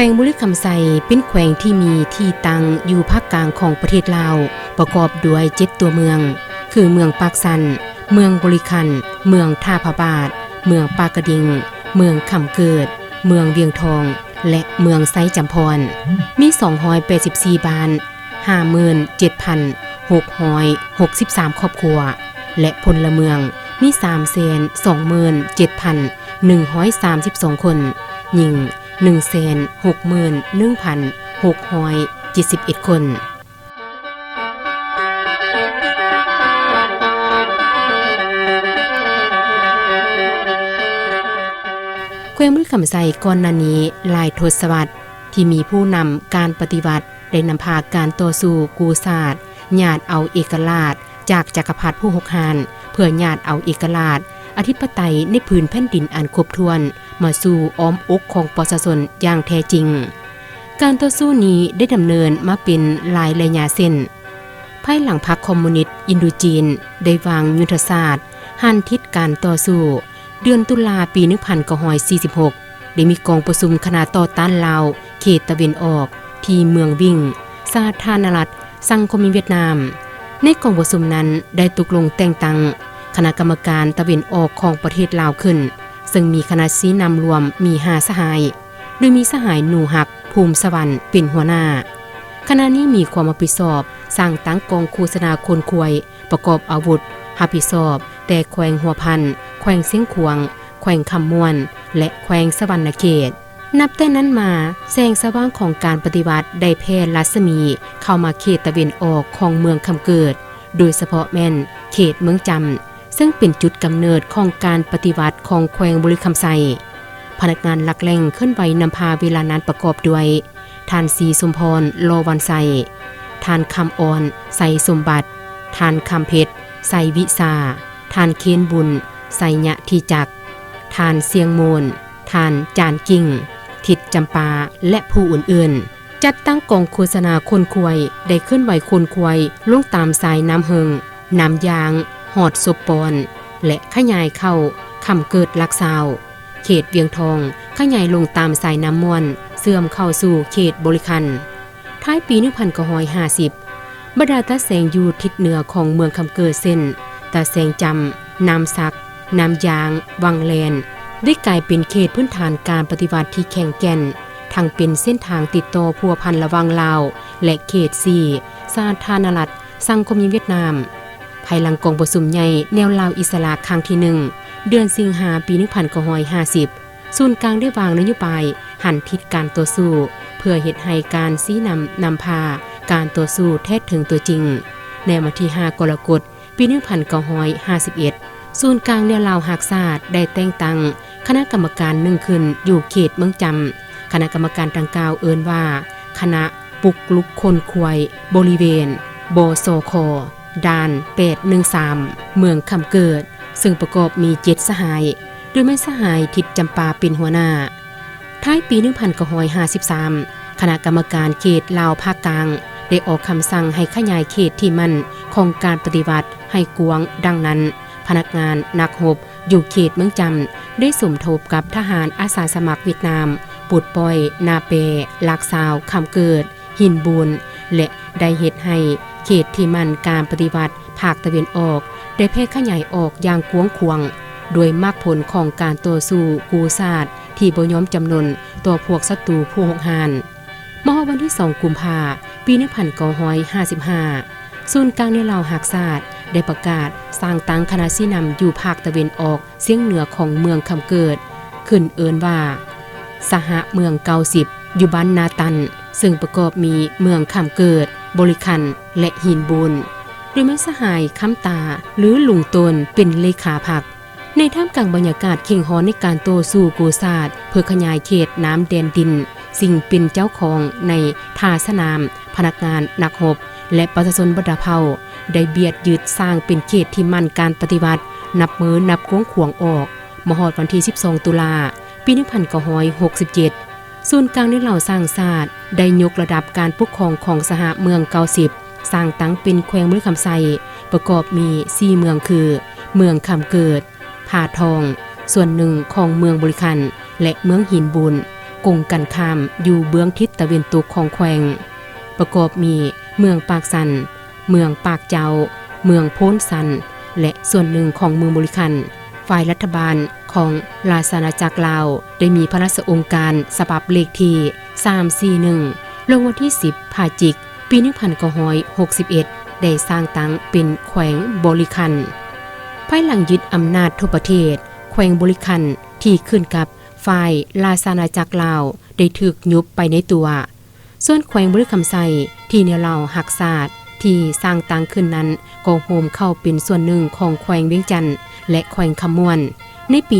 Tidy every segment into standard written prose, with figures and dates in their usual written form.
แขวงบุรีคำไซเป็นแขวงที่มีที่ตั้งอยู่ภาคกลางของประเทศลาวประกอบด้วย7ตัวเมืองคือเมืองปากสันเมืองบริคันเมืองท่าพระบาทเมืองปากกระดิ่งเมืองคำเกิดเมืองเวียงทองและเมืองไซจำพรมี284บ้าน 57,663 ครอบครัวและพลเมืองมี 327,132 คนหญิง 161,671 คนแขวงบุรีคำไซก่อนหน้านี้หลายทศวรรษที่มีผู้นำการปฏิวัติได้นำพาการต่อสู้กูศาสตร์ญาติเอาเอกราชจากจักรพรรดิผู้หกหานเพื่อญาติเอาเอกราชอธิปไตยในพื้นแผ่นดินอันครบถ้วนมาสู่อ้อมอกของประชาชนอย่างแท้จริงการต่อสู้นี้ได้ดำเนินมาเป็นหลายระยะเส้นภายหลังพรรคคอมมิวนิสต์อินโดจีนได้วางยุทธศาสตร์หันทิศการต่อสู้เดือนตุลาปี 1946 ได้มีกองประชุมคณะต่อต้านลาวเขตตะวันออกที่เมืองวิ่งสาธารณรัฐสังคมเวียดนามในกองประชุมนั้นได้ตกลงแต่งตั้งคณะกรรมการตะวันออกของประเทศลาวขึ้นซึ่งมีคณะชี้นำรวมมี5สหายโดยมีสหายหนูหักภูมิสวรรค์เป็นหัวหน้าคณะนี้มีความรับผิดชอบสร้างตั้งกองโฆษณาคนควยประกอบอาวุธรับผิดชอบแต่แขวงหัวพันแขวงเสียงขวงแขวงคำม่วนและแขวงสวรรณเขตนับแต่นั้นมาแสงสว่างของการปฏิวัติได้แพร่รัศมีเข้ามาเขตตะวันออกของเมืองคำเกิดโดยเฉพาะแม่นเขตเมืองจำซึ่งเป็นจุดกำเนิดของการปฏิวัติของแขวงบุรีคำไซพนักงานหลักแหล่งขึ้นไว้นำพาเวลานั้นประกอบด้วยท่านศรีสมพรโลวันไซท่านคำอ่อนไซสมบัติท่านคำเพชรไซวิสาท่านเคนบุญไซญะทีจักท่านเสียงโมนท่านจานกิ่งทิดจำปาและผู้อื่นๆจัดตั้งกองโฆษณาคนควยได้ขึ้นไหวคนควยลงตามสายน้ำเฮิงน้ำยางหอดศพปอนและขยายเข้าคำเกิดลักซาวเขตเวียงทองขยายลงตามสายน้ำมวนเสื่อมเข้าสู่เขตบริคันท้ายปี 1950 บรรดาตาแสงอยู่ทิศเหนือของเมืองคำเกิดเส้นตาแสงจำน้ำซักน้ำยางวังแลนได้กลายเป็นเขตพื้นฐานการปฏิวัติที่แข็งแกร่งทั้งเป็นเส้นทางติดต่อพัวพันระหว่างลาวและเขต4สาธารณรัฐสังคมเวียดนามภายหลังกองประชุมใหญ่แนวลาวอิสระครั้งที่1เดือนสิงหาคมปี 1950 ศูนย์กลางได้วางนโยบายหันทิศการต่อสู้เพื่อเฮ็ดให้การชี้นำพาการต่อสู้แท้ถึงตัวจริงในวันที่ 5 กรกฎาคมปี 1951 ศูนย์กลางแนวลาวหักษาได้แต่งตั้งคณะกรรมการ1ขึ้นอยู่เขตเมืองจำคณะกรรมการดังกล่าวเอิ้นว่าคณะปุกลุกคนควยบริเวณบสคด่าน813เมืองคำเกิดซึ่งประกอบมี7สหายโดยแม่สหายทิดจำปาเป็นหัวหน้าท้ายปี 1953 คณะกรรมการเขตลาวภาคกลางได้ออกคำสั่งให้ขยายเขตที่มั่นของการปฏิวัติให้กว้างดังนั้นพนักงานนักรบอยู่เขตเมืองจำได้สมทบกับทหารอาสาสมัครเวียดนามปูดปอยนาเปลักซาวคำเกิดหินบูนและได้เฮ็ดให้เขตที่มั่นการปฏิวัติภาคตะวันออกได้แพร่ขยายออกอย่างกว้างขวางโดยมากผลของการต่อสู้กูศาสตร์ที่บ่ยอมจำนนต่อพวกศัตรูผู้หกหานเมื่อวันที่ 2 กุมภาพันธ์ ปี 1955 ศูนย์กลางในลาวหักษาดได้ประกาศสร้างตั้งคณะชี้นำอยู่ภาคตะวันออกเฉียงเหนือของเมืองคำเกิดขึ้นเอิ้นว่าสหเมือง90อยู่บ้านนาตันซึ่งประกอบมีเมืองคำเกิดบริคันและหินบุญโดยแม่สหายคำตาหรือลุงตนเป็นเลขาพรรคในท่ามกลางบรรยากาศเข่งฮ้อนในการโต้สู้กูศาสตร์เพื่อขยายเขตน้ำแดนดินสิ่งเป็นเจ้าของในท่าสนามพนักงานนักรบและประชาชนบรรดาเผ่าได้เบียดยึดสร้างเป็นเขตที่มั่นการปฏิวัตินับมือนับกวงขวงออกมหอดวันที่ 12 ตุลาปี 1967 ศูนย์กลางในเหล่าสร้างศาสตร์ได้ยกระดับการปกครองของสหเมือง90สร้างตั้งเป็นแขวงบุรีคำไซประกอบมี4เมืองคือเมืองคำเกิดผาทองส่วนหนึ่งของเมืองบริคันและเมืองหินบุญ กงกันข้ามอยู่เบื้องทิศตะวันตกของแขวงประกอบมีเมืองปากสันเมืองปากเจ้าเมืองโพ้นสันและส่วนหนึ่งของเมืองบริคันฝ่ายรัฐบาลของราชอาณาจักรลาวได้มีพระราชองค์การฉบับเลขที่341ลงวันที่10พฤศจิกายนปี1961ได้สร้างตั้งเป็นแขวงบริคันภายหลังยึดอำนาจทั่วประเทศแขวงบริคันที่ขึ้นกับฝ่ายราชอาณาจักรลาวได้ถูกยุบไปในตัวส่วนแขวงบริคำไซที่แนวเหล่าหักศาสตร์ที่สร้างตั้งขึ้นนั้นก็โฮมเข้าเป็นส่วนหนึ่งของแขวงเวียงจันทน์และแขวงคำม่วนในปี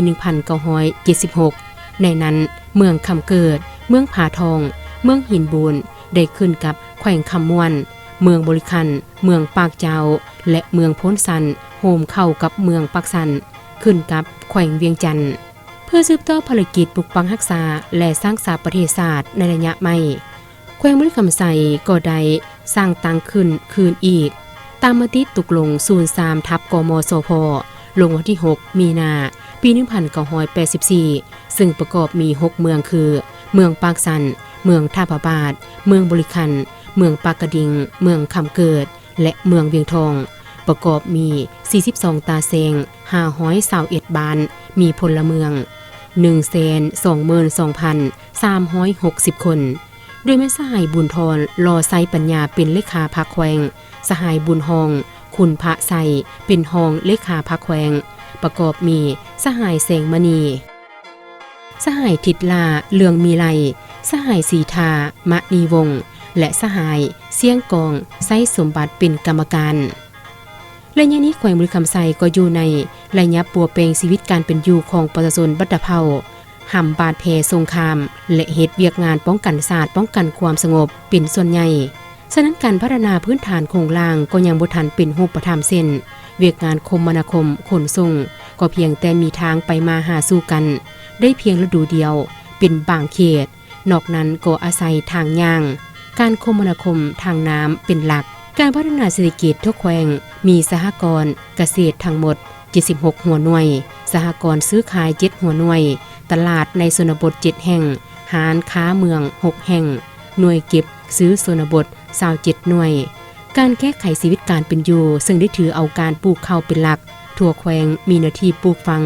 1976ในนั้นเมืองคำเกิดเมืองผาทองเมืองหินบูนได้ขึ้นกับแขวงคำม่วนเมืองบริคันเมืองปากเจ้าและเมืองโพ้นสันโฮมเข้ากับเมืองปากสันขึ้นกับแขวงเวียงจันทน์เพื่อสืบต่อภารกิจปกป้องรักษาและสร้างสาประเทศศาสตร์ในระยะใหม่แขวงบริคำไซก็ได้สร้างตั้งขึ้นคืนอีกตามมติตกลง03ทับกมสพลงวันที่6มีนาปี1984ซึ่งประกอบมี6เมืองคือเมืองปากสันเมืองท่าพระบาทเมืองบริคันเมืองปากกระดิ่งเมืองคำเกิดและเมืองเวียงทองประกอบมี42ตาเซง521บ้านมีพลเมือง 122,360 คนโดยแม่สหายบุญทรลอไซปัญญาเป็นเลขาพรรคแขวงสหายบุญหองคุณพระไซเป็นหองเลขาพรรคแขวงประกอบมีสหายแสงมณีสหายทิดลาเลืองมีไลสหายสีทามะนีวงศ์และสหายเสียงกองไซสมบัติเป็นกรรมการระยะนี้แขวงบริคำไซก็อยู่ในระยะปัวเปงชีวิตการเป็นอยู่ของประชาชนบัดดาเผาหำบาดแผลสงครามและเหตุเวียกงานป้องกันศาสตร์ป้องกันความสงบเป็นส่วนใหญ่ฉะนั้นการพัฒนาพื้นฐานโครงล่างก็ยังบ่ทันเป็นรูปธรรมเส้นเวียกงานคมนาคมขนส่งก็เพียงแต่มีทางไปมาหาสู่กันได้เพียงฤดูเดียวเป็นบางเขตนอกนั้นก็อาศัยทางย่างการคมนาคมทางน้ำเป็นหลักการพัฒนาเศรษฐกิจทุกแขวงมีสหกรณ์เกษตรทั้งหมด76หัวหน่วยสหกรณ์ซื้อขาย7หัวหน่วยตลาดในชนบท7แห่งห้านค้าเมือง6แห่งหน่วยเก็บซื้อชนบท27หน่วยการแก้ไขชีวิตการเป็นอยู่ซึ่งได้ถือเอาการปลูกข้าวเป็นหลักทั่วแขวงมีเนื้อที่ปลูกฟัง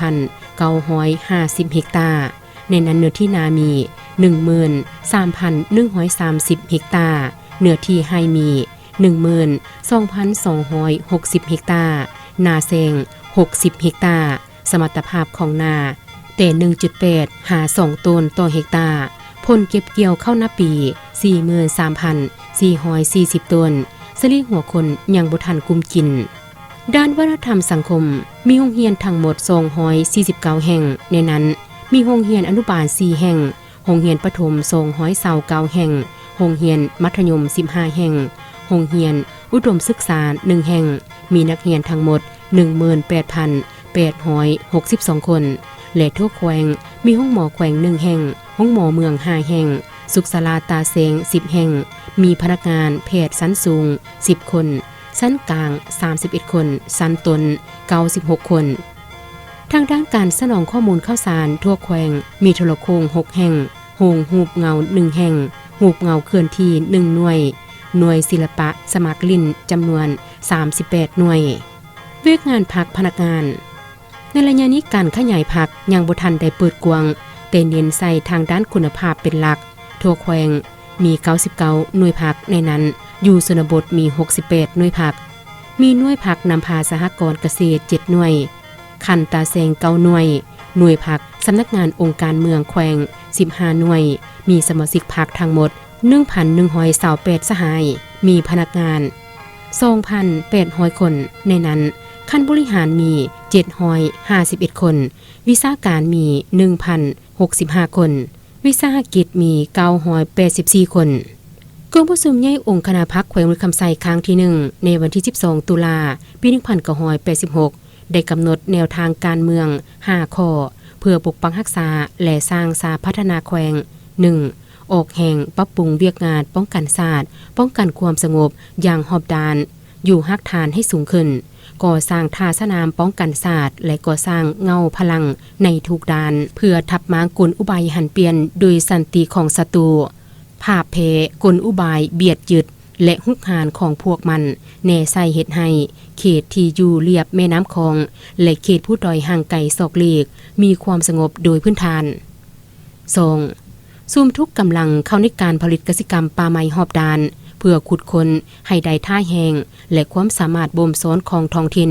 26,950 เฮกตาร์ในนั้นเนื้อที่นามี 13,130 เฮกตาร์เนื้อที่ให้มี 12,260 เฮกตาร์นาแซง60 เฮกตาร์สมรรถภาพของนาแต่ 1.8 หา2ต้นต่อเฮกตาร์ผลเก็บเกี่ยวเข้าหน้าปี 43,440 ต้นเฉลี่ยหัวคนยังบ่ทันกุมกินด้านวัฒนธรรมสังคมมีโรงเรียนทั้งหมด249แห่งในนั้นมีโรงเรียนอนุบาล4แห่งโรงเรียนประถม229แห่งโรงเรียนมัธยม15แห่งโรงเรียนอุดมศึกษา1แห่งมีนักเรียนทั้งหมด 18,862 คนและทั่วแขวงมีห้องหมอแขวง1แห่งห้องหมอเมือง5แห่งสุขศาลาตาเซง10แห่งมีพนักงานแพทย์ชั้นสูง10คนชั้นกลาง31คนชั้นต้น96คนทางด้านการสนองข้อมูลข่าวสารทั่วแขวงมีโทรโข่ง6แห่งโฮงหูบเงา1แห่งหูบเงาเคลื่อนที่1หน่วยศิลปะสมัครลิ้นจำนวน38หน่วยเวียกงานพักพนักงานในระยะนี้การขยายพักยังบ่ทันได้เปิดกว้างแต่เน้นใส่ทางด้านคุณภาพเป็นหลักทั่วแขวงมี99หน่วยพักในนั้นอยู่ชนบทมี68หน่วยพักมีหน่วยพักนำพาสหกรณ์เกษตร7หน่วยคันตาแซง9หน่วยพักสำนักงานองค์การเมืองแขวง15หน่วยมีสมาชิกพักทั้งหมด 1,128 สหายมีพนักงาน 2,800 คนในนั้นขั้นบริหารมี751คนวิชาการมี 1,065 คนวิสาหกิจมี984คนกองประชุมใหญ่องค์คณะพรรคแขวงบริคำไซครั้งที่1ในวันที่12ตุลาปี1986ได้กำหนดแนวทางการเมือง5ข้อเพื่อปกป้องรักษาและสร้างสาพัฒนาแขวง 1. ออกแห่งปรับปรุงเวียกงานป้องกันศาสตร์ป้องกันความสงบอย่างหอบด้าน อยู่ฮักฐานให้สูงขึ้นก่อสร้างท่าสนามป้องกันศาสตร์และก่อสร้างเงาพลังในทุกด้านเพื่อทับม้างกลอุบายหันเปลี่ยนโดยสันติของศัตรูภาพเพกลอุบายเบียดยึดและหุกหานของพวกมันแน่ใส่เฮ็ดให้เขตที่อยู่เรียบแม่น้ำคองและเขตผู้ดอยห่างไกลศอกเลกมีความสงบโดยพื้นฐาน 2. ซุ่มทุกกำลังเข้าในการผลิตกสิกรรมป่าไม้หอบดานเพื่อขุดค้นให้ได้ท่าแหงและความสามารถบ่มซ้อนของท้องถิ่น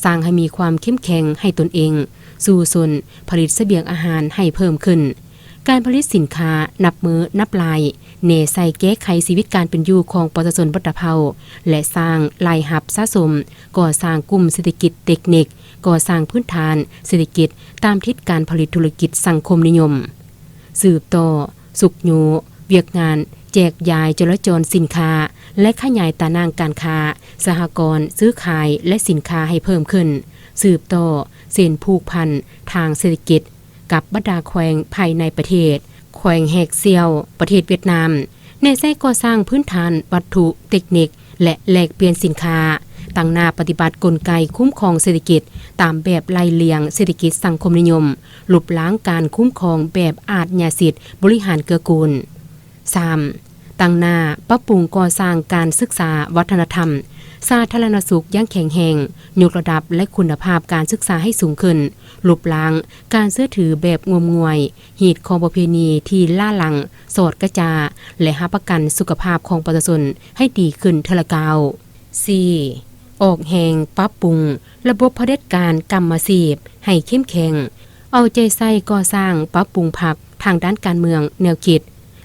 สร้างให้มีความเข้มแข็งให้ตนเองสู่ส่วนผลิตเสบียงอาหารให้เพิ่มขึ้นการผลิตสินค้านับมือนับลายเนใส่แก้ไขชีวิตการเป็นอยู่ของประชาชนบัดเผาและสร้างรายหับสะสมก่อสร้างกลุ่มเศรษฐกิจเทคนิคก่อสร้างพื้นฐานเศรษฐกิจตามทิศการผลิตธุรกิจสังคมนิยมสืบต่อสุขยูเวียกงานแจกยายจราจรสินค้าและขยายตานางการค้าสหกรณ์ซื้อขายและสินค้าให้เพิ่มขึ้นสืบต่อเส้นผูกพันทางเศรษฐกิจกับบรรดาแขวงภายในประเทศแขวงแฮกเซียวประเทศเวียดนามในใช้ก่อสร้างพื้นฐานวัตถุเทคนิคและแลกเปลี่ยนสินค้าตั้งหน้าปฏิบัติกลไกคุ้มครองเศรษฐกิจตามแบบไล่เลียงเศรษฐกิจสังคมนิยมลบล้างการคุ้มครองแบบอาชญาสิทธิ์บริหารเกื้อกูล 3. ตั้งหน้าปรับปรุงก่อสร้างการศึกษาวัฒนธรรมสาธารณสุขอย่างแข็งแรงยกระดับและคุณภาพการศึกษาให้สูงขึ้นลบล้างการเชื่อถือแบบงมงวยหีดของประเพณีที่ล่าหลังสอดกระจาและหาประกันสุขภาพของประชาชนให้ดีขึ้นเทละกาว 4. ออกแหงปรับปรุงระบบเผด็จการกรรมสิทธิ์ให้เข้มแข็งเอาใจใส่ก่อสร้างปรับปรุงพรรคทางด้านการเมืองแนวคิด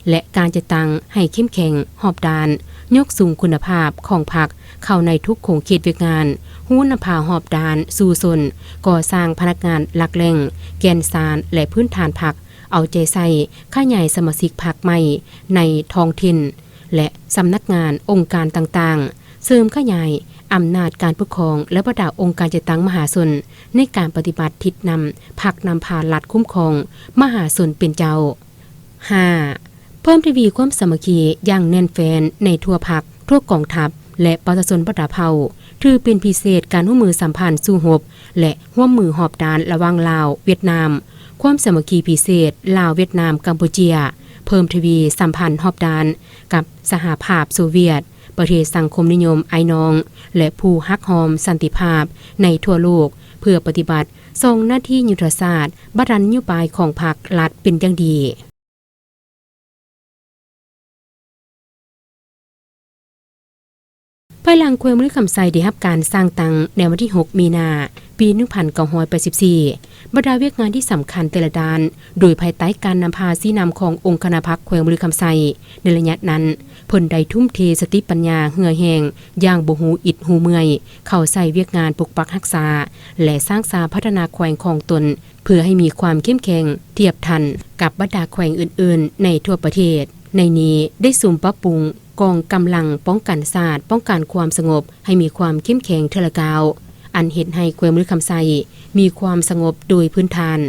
และการจะตั้งให้เข้มแข็งหอบดานยกสูงคุณภาพของพรรคเข้าในทุกโครงเขตเวียกงานหู้นภาหอบดานสู่สนก่อสร้างพนักงานหลักแหล่งแกนสารและพื้นฐานพรรคเอาใจใส่ขยายสมาชิกพรรคใหม่ในท้องถิ่นและสำนักงานองค์การต่างๆเสริมขยายอำนาจการปกครองและประดาองค์การจัดตั้งมหาชนในการปฏิบัติทิศนำพรรคนำพารัฐคุ้มครองมหาชนเป็นเจ้า 5. เพิ่มทวีความสามัคคีอย่างแน่นแฟ้นในทั่วพรรคทั่วกองทัพและประชาชนบัดเผาถือเป็นพิเศษการร่วมมือสัมพันธ์สู้รบและร่วมมือหอบดานระหว่างลาวเวียดนามความสามัคคีพิเศษลาวเวียดนามกัมพูเชียเพิ่มทวีสัมพันธ์หอบดานกับสหภาพโซเวียตประเทศสังคมนิยมไอ้น้องและผู้ฮักหอมสันติภาพในทั่วโลกเพื่อปฏิบัติทรงหน้าที่ยุทธศาสตร์บัดนโยบายของพรรครัฐเป็นอย่างดีภายหลังแขวงมฤคำไซได้รับการสร้างตังในวันที่ 6 มีนาปี 1984บรรดาเวียกงานที่สำคัญแต่ละด้านโดยภายใต้การนำพาสีนำขององค์คณะพรรคแขวงมฤคำไซในระยะนั้นเพิ่นได้ทุ่มเทสติปัญญาเหือแหงอย่างบ่ฮู้อิดฮู้เมื่อยเข้าใส่เวียกงานปกปักรักษาและสร้างสาพัฒนาแขวงของตนเพื่อให้มีความเข้มแข็งเทียบทันกับบรรดาแขวงอื่นๆในทั่วประเทศในนี้ได้สุ่มปรับปรุงกองกำลังป้องกันศาสตร์ป้องกันความสงบให้มีความเข้มแข็งเทละกาวอันเห็นให้แขวงมฤคำไซมีความสงบโดยพื้นฐาน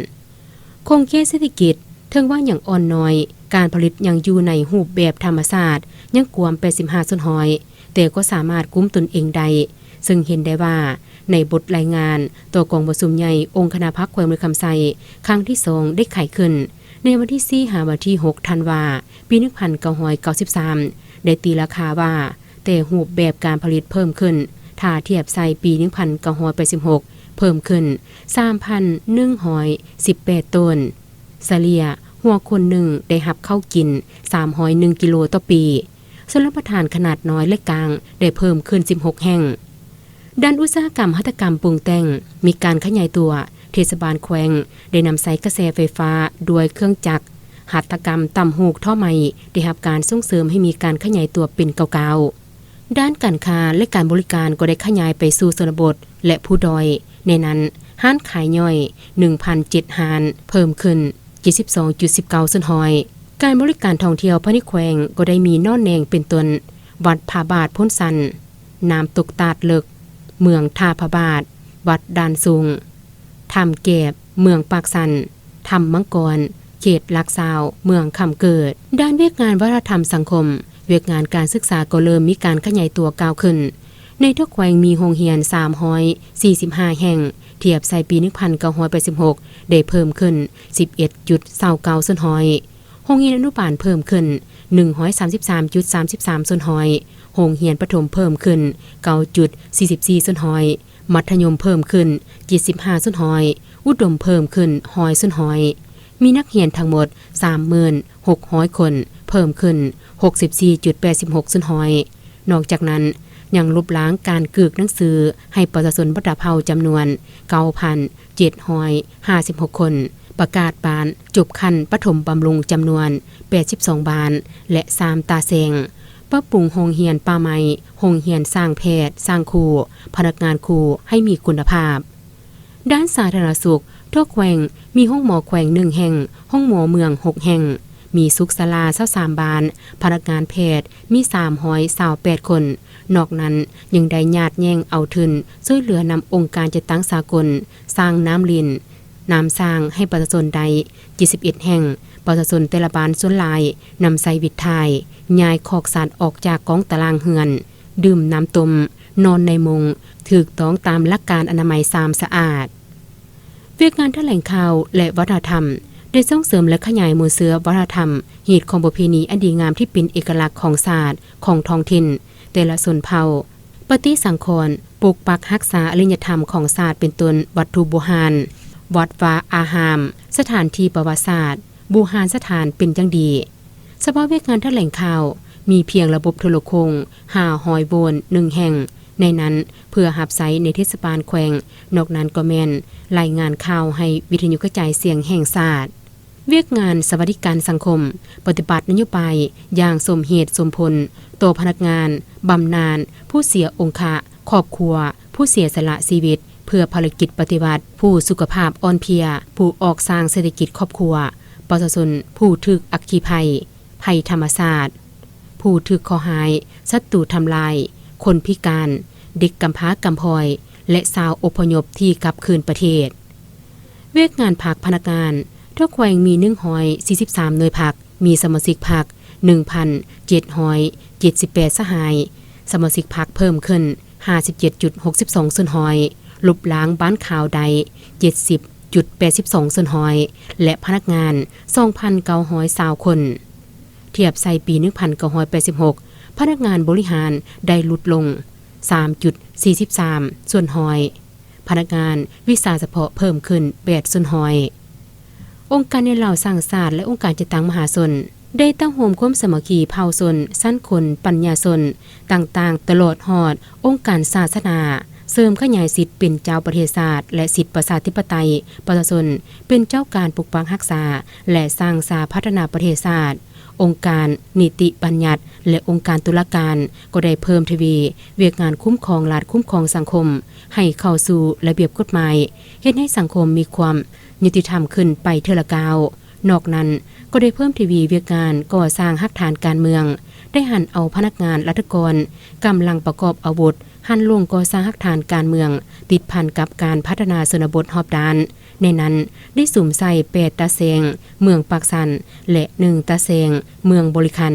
คงแค่เศรษฐกิจเทิงว่าอย่างอ่อนน้อยการผลิตยังอยู่ในรูปแบบธรรมชาติยังกวม85ส่วนห้อยแต่ก็สามารถกุมตนเองได้ซึ่งเห็นได้ว่าในบทรายงานตัวกองประชุมใหญ่องค์คณะพรรคแขวงมฤคำไซครั้งที่2ได้ไขขึ้นในวันที่4 วันที่ 6 ธันวาปี 1993ได้ตีราคาว่าแต่รูปแบบการผลิตเพิ่มขึ้นถ้าเทียบใส่ปี 1986 เพิ่มขึ้น 3,118 ต้นเฉลี่ยหัวคนหนึ่งได้รับเข้ากิน301กิโลต่อปีส่วนรับประทานขนาดน้อยและกลางได้เพิ่มขึ้น16แห่งด้านอุตสาหกรรมหัตถกรรมปรุงแต่งมีการขยายตัวเทศบาลแขวงได้นำใช้กระแสไฟฟ้าด้วยเครื่องจักรหัตถกรรมต่ำหูกท่อไม้ได้รับการส่งเสริมให้มีการขยายตัวเป็นเก่าๆด้านการค้าและการบริการก็ได้ขยายไปสู่ชนบทและผู้ดอยในนั้นห้านขายย่อย 1,007 ห้านเพิ่มขึ้น 72.19 ส่วนหอยการบริการท่องเที่ยวภายในแขวงก็ได้มีน่อนแนงเป็นต้นวัดผาบาทพ้นสันน้ำตกตาดเลิกเมืองท่าผาบาทวัดด่านสูงถ้ำแกบเมืองปากสันถ้ำมังกรเขตลักซาวเมืองคำเกิดด้านเวียกงานวัฒนธรรมสังคมเวียกงานการศึกษาก็เริ่มมีการขยายตัวก้าวขึ้น ในทุกแขวงมีโรงเรียน345แห่งเทียบใส่ปี1986ได้เพิ่มขึ้น 11.29 ส่วนห้อยโรงเรียนอนุบาลเพิ่มขึ้น 133.33 ส่วนห้อยโรงเรียนประถมเพิ่มขึ้น 9.44 ส่วนห้อยมัธยมเพิ่มขึ้น 75 ส่วนห้อยอุดมเพิ่มขึ้น100 ส่วนห้อยมีนักเรียนทั้งหมด 36,000 คนเพิ่มขึ้น 64.86 ส่วนห้อยนอกจากนั้นยังลบล้างการกึกหนังสือให้ประชาชนบัดเผาจำนวน 9,756 คนประกาศบานจบคันปฐมบำรุงจำนวน 82 บานและ3ตาแสงปรับปรุงโรงเรียนป่าไม้โรงเรียนสร้างแพทย์สร้างครูพนักงานครูให้มีคุณภาพด้านสาธารณสุขทุกแขวงมีห้องหมอแขวง1แห่งห้องหมอเมือง6แห่งมีสุขศาลา23บานพนักงานแพทย์มี328คนนอกนั้นยังได้ญาติแย่งเอาทุนช่วยเหลือนำองค์การจัดตั้งสากลสร้างน้ำลินน้ำสร้างให้ประชาชนใด71แห่งประชาชนแต่ละบ้านส่วนหลายนำใส่วิดทายย้ายคอกสัตว์ออกจากกองตารางเฮือนดื่มน้ำต้มนอนในมุงถูกต้องตามหลักการอนามัยสะอาดเวียกงานแถลงข่าวและวัฒนธรรมได้ส่งเสริมและขยายหมู่เสือวัฒนธรรมหีดของประเพณีอันดีงามที่เป็นเอกลักษณ์ของศาสตร์ของท้องถิ่นแต่ละชนเผ่าปฏิสังขรณ์ปกปักรักษาอริยธรรมของศาสตร์เป็นต้นวัตถุโบราณวัดวาอารามสถานที่ประวัติศาสตร์โบราณสถานเป็นจังดีเฉพาะเวียกงานแถลงข่าวมีเพียงระบบโทรโคง500โวลต์1แห่งในนั้นเพื่อหับไซในเทศบาลแขวงนอกนั้นก็แม่นรายงานข่าวให้วิทยุกระจายเสียงแห่งชาติเวียกงานสวัสดิการสังคมปฏิบัตินโยบายอย่างสมเหตุสมผลต่อพนักงานบำนาญผู้เสียองค์ะครอบครัวผู้เสียสละชีวิตเพื่อภารกิจปฏิบัติผู้สุขภาพอ่อนเพลียผู้ออกสร้างเศรษฐกิจครอบครัวประชาชนผู้ถูกอัคคีภัยธรรมชาติผู้ถูกขอหายศัตรูทำลายคนพิการเด็กกำพร้ากำพร้อยและชาวอพยพที่กลับคืนประเทศเวียกงานภาคพนักงานทุกแขวงมี143หน่วยพักมีสมาชิกพัก 1,778 สหายสมาชิกพักเพิ่มขึ้น 57.62 ส่วนห้อยลบล้างบ้านข่าวใด 70.82 ส่วนห้อยและพนักงาน 2,920 คนเทียบใส่ปี 1986 พนักงานบริหารได้ลดลง 3.43 ส่วนห้อยพนักงานวิชาเฉพาะเพิ่มขึ้น 8 ส่วนห้อยองค์การในเหล่าสร้างศาสตร์และองค์การจัดตั้งมหาชนได้ตั้งโฮมความสามัคคีเผ่าชนสั้นคนปัญญาชนต่างๆตลอดหอดองค์การศาสนาเสริมขยายสิทธิ์เป็นเจ้าประเทศศาสตร์และสิทธิประชาธิปไตยประชาชนเป็นเจ้าการปกปักรักษาและสร้างสาพัฒนาประเทศศาสตร์องค์การนิติบัญญัติและองค์การตุลาการก็ได้เพิ่มทวีเวียกงานคุ้มครองรัฐคุ้มครองสังคมให้เข้าสู่ระเบียบกฎหมายเฮ็ดให้สังคมมีความยุติธรรมขึ้นไปเทอละก้าวนอกนั้นก็ได้เพิ่มทวีเวียกงานก่อสร้างหักฐานการเมืองได้หันเอาพนักงานรัฐกรกำลังประกอบอาวุธหันลงก่อสร้างหักฐานการเมืองติดพันกับการพัฒนาชนบทรอบด้านในนั้นได้สุ่มใส่8ตาเซงเมืองปากสันและ1ตาเซงเมืองบริคัน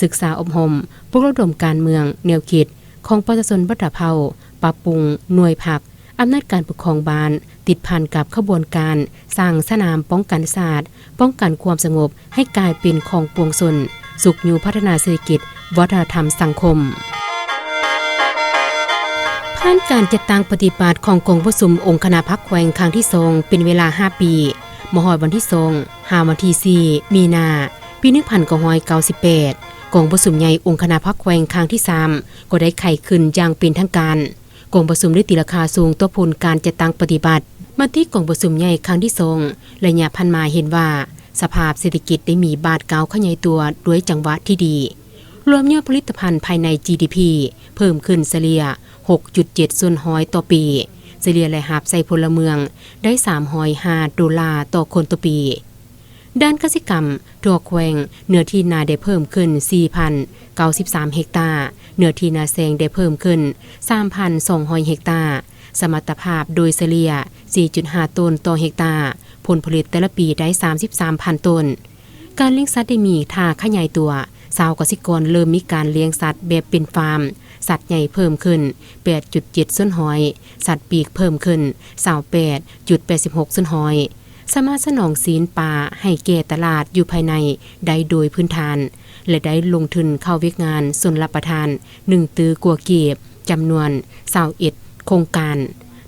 ศึกษาอบรมปลุกระดมการเมืองแนวคิดของประชาชนบัดเผาปรับปรุงหน่วยผักอำนาจการปกครองบ้านติดพันกับขบวนการสร้างสนามป้องกันศาสตร์ป้องกันความสงบให้กลายเป็นของปวงชนสุขอยู่พัฒนาเศรษฐกิจวัฒนธรรมสังคมผ่านการจัดตั้งปฏิบัติของกองประชุมองค์คณะพรรคแขวงครั้งที่2เป็นเวลา5ปีมหอดวันที่2หาวันที่4มีนาปี1998กองประชุมใหญ่องค์คณะพรรคแขวงครั้งที่3ก็ได้ไขขึ้นอย่างเป็นทางการกองประชุมได้ตีราคาสูงต่อผลการจัดตั้งปฏิบัติมาที่กองประชุมใหญ่ครั้งที่2ระยะพันมาเห็นว่าสภาพเศรษฐกิจได้มีบาดกาวขยายตัวด้วยจังหวะที่ดีรวมยอดผลิตภัณฑ์ภายใน GDP เพิ่มขึ้นเฉลี่ย 6.7 ส่วนห้อยต่อปีเฉลี่ยรายรับใส่พลเมืองได้$305ต่อคนต่อปีด้านเกษตรกรรมทั่วแขวงเนื้อที่นาได้เพิ่มขึ้น 4,093 เฮกตาร์เนื้อที่นาแซงได้เพิ่มขึ้น 3,200 เฮกตาร์สมรรถภาพโดยเฉลี่ย 4.5 ต้นต่อเฮกตาร์ผลผลิตแต่ละปีได้ 33,000 ต้นการเลี้ยงสัตว์ได้มีท่าขยายตัว ชาวกสิกรเริ่มมีการเลี้ยงสัตว์แบบเป็นฟาร์มสัตว์ใหญ่เพิ่มขึ้น 8.7 ส่วนหอยสัตว์ปีกเพิ่มขึ้น 28.86 ส่วนหอยสามารถสนองศีลป่าให้แก่ตลาดอยู่ภายในได้โดยพื้นฐานและได้ลงทุนเข้าเวียกงานส่วนรับประทาน1ตื้อกว่าเก็บจำนวน21โครงการ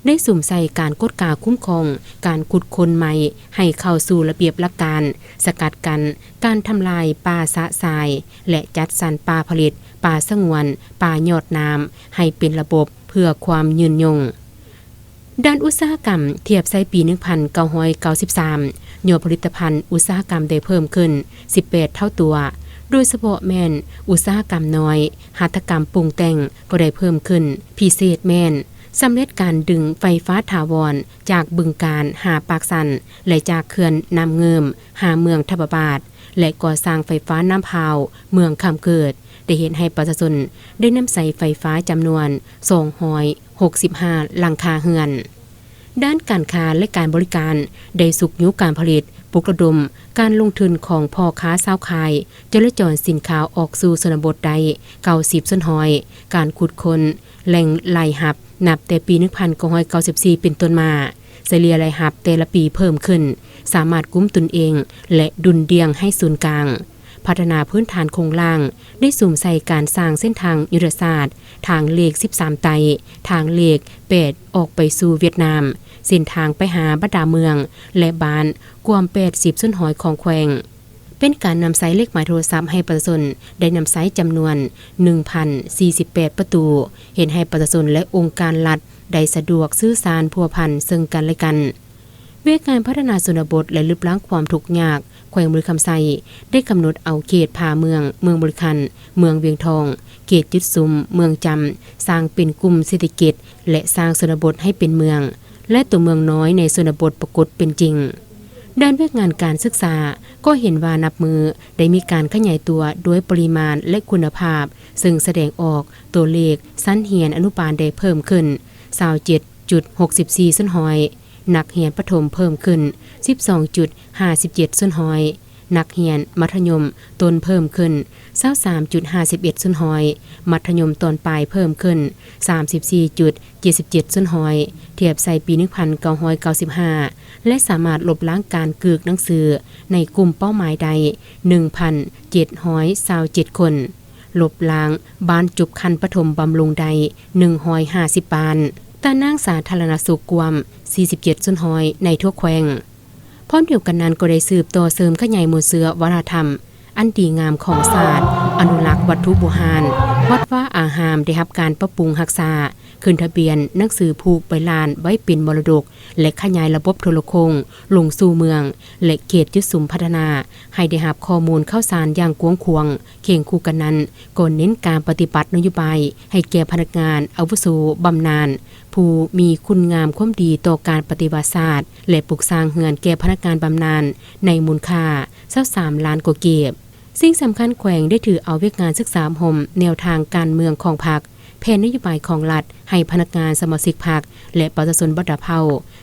ได้สุ่มใส่การกดกาคุ้มครองการขุดค้นใหม่ให้เข้าสู่ระเบียบหลักการสกัดกันการทำลายป่าสะทรายและจัดสรรป่าผลิตป่าสงวนป่ายอดน้ำให้เป็นระบบเพื่อความยืนยงด้านอุตสาหกรรมเทียบใส่ปี 1993 ยอดผลิตภัณฑ์อุตสาหกรรมได้เพิ่มขึ้น 18 เท่าตัวโดยเฉพาะแม่นอุตสาหกรรมน้อยหัตถกรรมปรุงแต่งก็ได้เพิ่มขึ้นพิเศษแม่นสำเร็จการดึงไฟฟ้าถาวรจากบึงการหาปากสันและจากเขื่อนน้ำเงิมหาเมืองทับปาดและก่อสร้างไฟฟ้าน้ำพาวเมืองคำเกิดได้เห็นให้ประชาชนได้นำใส่ไฟฟ้าจำนวน265หลังคาเรือนด้านการค้าและการบริการได้สุกยุการผลิตปลุกระดมการลงทุนของพ่อค้าชาวขายจราจรสินค้าออกสู่ชนบทใด90ส่วนหอยการขุดค้นแหล่งรายหับนับแต่ปี 1994 เป็นต้นมาเฉลี่ยรายหับแต่ละปีเพิ่มขึ้นสามารถกุ้มตุนเองและดุลเดียงให้ศูนย์กลางพัฒนาพื้นฐานโครงล่างได้สุ่มใส่การสร้างเส้นทางยุทธศาสตร์ทางเลข13ไตทางเลข8ออกไปสู่เวียดนามเส้นทางไปหาบรรดาเมืองและบ้านกว่า80ส่วนหอยของแขวงเป็นการนำไซเลขหมายโทรศัพท์ให้ประชาชนได้นำไซจำนวน 1,048 ประตูเห็นให้ประชาชนและองค์การรัฐได้สะดวกสื่อสารพัวพันซึ่งกันและกันเวทการพัฒนาชนบทและลดล้างความทุกข์ยากแขวงบุรีคำไซได้กำหนดเอาเขตผาเมืองบริคันเมืองเวียงทองเขตยึดซุมเมืองจำสร้างเป็นกลุ่มเศรษฐกิจและสร้างชนบทให้เป็นเมืองและตัวเมืองน้อยในชนบทปรากฏเป็นจริงด้านเวทงานการศึกษาก็เห็นว่านับมือได้มีการขยายตัวด้วยปริมาณและคุณภาพซึ่งแสดงออกตัวเลขชั้นเรียนอนุบาลได้เพิ่มขึ้น 27.64 ส่วนหอยนักเรียนประถมเพิ่มขึ้น 12.57 ส่วนหอยนักเรียนมัธยมต้นเพิ่มขึ้น 23.51 ส่วนหอยมัธยมตอนปลายเพิ่มขึ้น 34.77 ส่วนหอยเทียบใส่ปี 1995 และสามารถลบล้างการกึกหนังสือในกลุ่มเป้าหมายใด 1,727 คนลบล้างบ้านจุบคันประถมบำรุงใด 150 บ้านตานางสาธารณสุขกวม 47 ส่วนหอยในทั่วแขวงพร้อมเดียวกันนั้นก็ได้สืบต่อเสริมขยายหมู่เสือวัฒนธรรมอันดีงามของศาสตร์อนุรักษ์วัตถุโบราณวัดว่าอาหามได้รับการปรับปรุงรักษาขึ้นทะเบียนหนังสือผูกใบลานไว้เป็นมรดกและขยายระบบโทรคมลงสู่เมืองและเขตยึดสุมพัฒนาให้ได้รับข้อมูลข่าวสารอย่างกว้างขวางเคียงคู่กันนั้นก็เน้นการปฏิบัตินโยบายให้แก่พนักงานอาวุโสบำนาญผู้มีคุณงามความดีต่อการปฏิบัติศาสตร์และปลูกสร้างเฮือนแก่พนักงานบำนาญในมูลค่า23ล้านกว่าเก็บสิ่งสำคัญแขวงได้ถือเอาเวียกงานศึกษาห่มแนวทางการเมืองของพรรคแผนนโยบายของรัฐให้พนักงานสมาชิกพรรคและประชาชนบัดเผา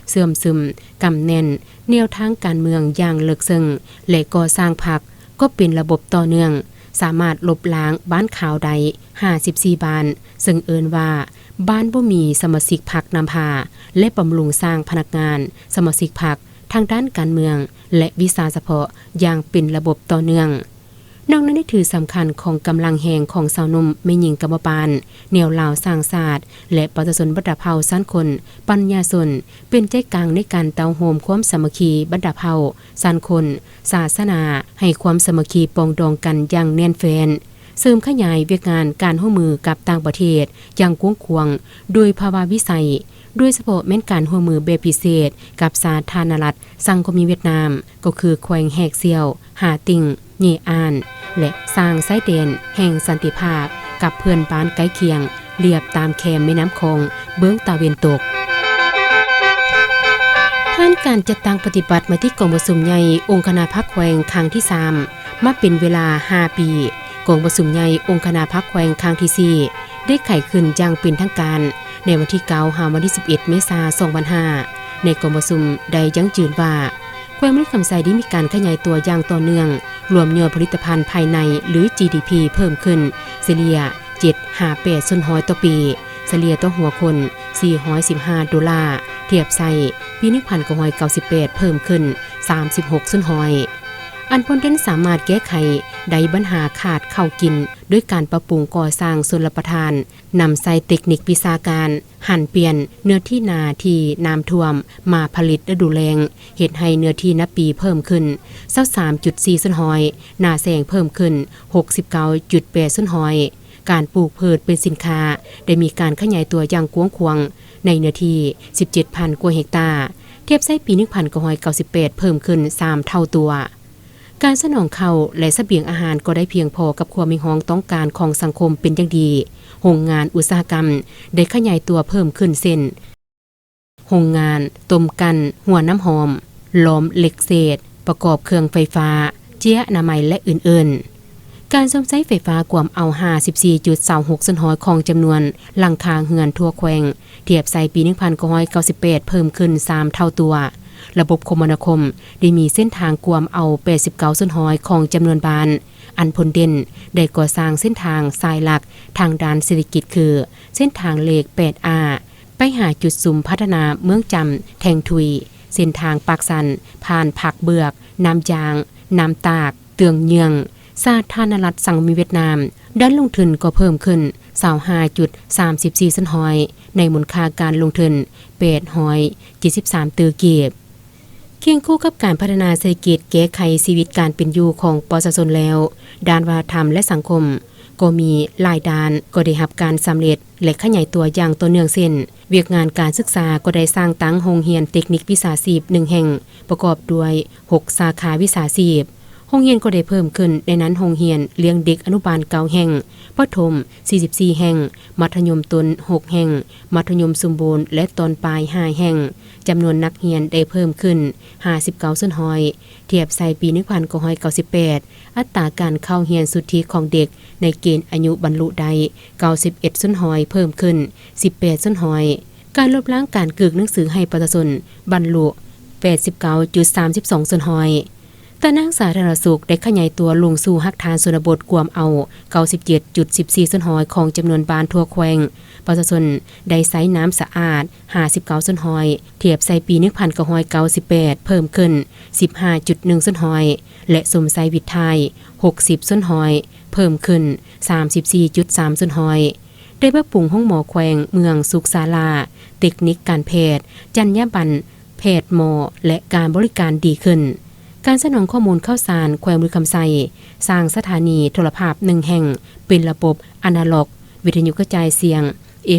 เสื่อมซึมกำแน่นแนวทางการเมืองอย่างเลิกซึ้งและก่อสร้างพรรคก็เป็นระบบต่อเนื่องสามารถลบล้างบ้านขาวใด54บ้านซึ่งเอิ้นว่าบ้านบ่มีสมาชิกพรรคนำพาและบำรุงสร้างพนักงานสมาชิกพรรคทางด้านการเมืองและวิชาเฉพาะอย่างเป็นระบบต่อเนื่องนอกนั้นได้ถือสำคัญของกำลังแห่งของสาวนุ่มแม่หญิงกรรมปานแนวลาวสร้างศาสตร์และประชาชนบัดเผาสั้นคนปัญญาชนเป็นใจกลางในการเตาโฮมความสามัคคีบัดเผาสั้นคนศาสนาให้ความสามัคคีปองดองกันอย่างแน่นแฟ้นเสริมขยายเวียกงานการร่วมมือกับต่างประเทศอย่างกว้างขวางโดยภาวะวิสัยโดยเฉพาะแม้นการร่วมมือแบบพิเศษกับสาธารณรัฐสังคมเวียดนามก็คือแขวงแหกเซียวหาติ่งเยอานและสร้างไซเดนแห่งสันติภาพกับเพื่อนบ้านใกล้เคียงเรียบตามแคมแม่น้ำคงเบื้องตะวันตกผ่านการจัดตั้งปฏิบัติมาที่กองประชุมใหญ่องค์คณะพรรคแขวงครั้งที่3มาเป็นเวลา5ปีกองประชุมใหญ่องค์คณะพรรคแขวงครั้งที่4ได้ไขขึ้นอย่างเป็นทางการในวันที่9 ถึงวันที่11 เมษายน 2005ในกองประชุมได้ยังยืนว่าแข แขวงมฤคำไซได้มีการขยายตัวอย่างต่อเนื่องรวมยอดผลิตภัณฑ์ภายในหรือ GDP เพิ่มขึ้นเฉลี่ย 7.58 ส่วนร้อยต่อปีเฉลี่ยต่อหัวคน$415เทียบใส่ปี1998เพิ่มขึ้น36ส่วนร้อยอันพ้นเด่นสามารถแก้ไขได้ปัญหาขาดข้าวกินด้วยการปรับปรุงก่อสร้างชลประทานนำใส่เทคนิควิชาการหั่นเปลี่ยนเนื้อที่นาที่น้ำท่วมมาผลิตฤดูแล้งเฮ็ดให้เนื้อที่นับปีเพิ่มขึ้น 23.4 ส่วนร้อยนาแสงเพิ่มขึ้น 69.8 ส่วนร้อยการปลูกพืชเป็นสินค้าได้มีการขยายตัวอย่างกว้างขวางในเนื้อที่ 17,000 กว่าเฮกตาร์เทียบใส่ปี1998เพิ่มขึ้น3เท่าตัวการสนองข้าวและเสบียงอาหารก็ได้เพียงพอกับความมีห้องต้องการของสังคมเป็นอย่างดีโรงงานอุตสาหกรรมได้ขยายตัวเพิ่มขึ้นเช่นโรงงานต้มกันหัวน้ำหอมหลอมเหล็กเศษประกอบเครื่องไฟฟ้าเจี๊ยอนามัยและอื่นๆการซ่อมใช้ไฟฟ้ากวมเอา 54.26 ส่วนร้อยของจำนวนหลังคาเรือนทั่วแขวงเทียบใส่ปี1998เพิ่มขึ้น3เท่าตัวระบบคมนาคมได้มีเส้นทางกวมเอา89ส่วนร้อยของจำนวนบ้านอันผลเด่นได้ก่อสร้างเส้นทางสายหลักทางด้านเศรษฐกิจคือเส้นทางเลข 8A ไปหาจุดสุมพัฒนาเมืองจำแทงทุยเส้นทางปากสันผ่านผักเบือกน้ำยางน้ำตากเตืองเยืองสาธารณรัฐสังคมเวียดนามด้านลงทุนก็เพิ่มขึ้น 25.34 ส่วนร้อยในมูลค่าการลงทุน873ตื้อกีบเคียงคู่กับการพัฒนาเศรษฐกิจแก้ไขชีวิตการเป็นอยู่ของประชาชนแล้วด้านวัฒนธรรมและสังคมก็มีหลายด้านก็ได้รับการสำเร็จและขยายตัวอย่างต่อเนื่องเช่นเวียกงานการศึกษาก็ได้สร้างตั้งโรงเรียนเทคนิควิชาชีพ1แห่งประกอบด้วย6สาขาวิชาชีพโรงเรียนก็ได้เพิ่มขึ้นในนั้นโรงเรียนเลี้ยงเด็กอนุบาล9แห่งประถม44แห่งมัธยมต้น6แห่งมัธยมสมบูรณ์และตอนปลาย5แห่งจำนวนนักเรียนได้เพิ่มขึ้น59ส่วนร้อยเทียบใส่ปี1998อัตราการเข้าเรียนสุทธิของเด็กในเกณฑ์อายุบรรลุได้91ส่วนร้อยเพิ่มขึ้น18ส่วนร้อยการลดล้างการกึกหนังสือให้ประชาชนบรรลุ 89.32 ส่วนร้อยแต่นางสาธารณสุขได้ขยายตัวลงสู่หักฐานชนบทกวมเอา 97.14 ส่วนร้อยของจำนวนบ้านทั่วแขวงประชาชนได้ใช้น้ำสะอาด59ส่วนร้อยเทียบใส่ปี1998เพิ่มขึ้น 15.1 ส่วนร้อยและสมไซวิทย์ไทย60ส่วนร้อยเพิ่มขึ้น 34.3 ส่วนร้อยได้ปรับปรุงห้องหมอแขวงเมืองสุขศาลาเทคนิคการแพทย์จรรยาบรรณแพทย์หมอและการบริการดีขึ้นการสนองข้อมูลข่าวสารแขวงมฤคำไซสร้างสถานีโทรภาพ1แห่งเป็นระบบอนาล็อกวิทยุกระจายเสียง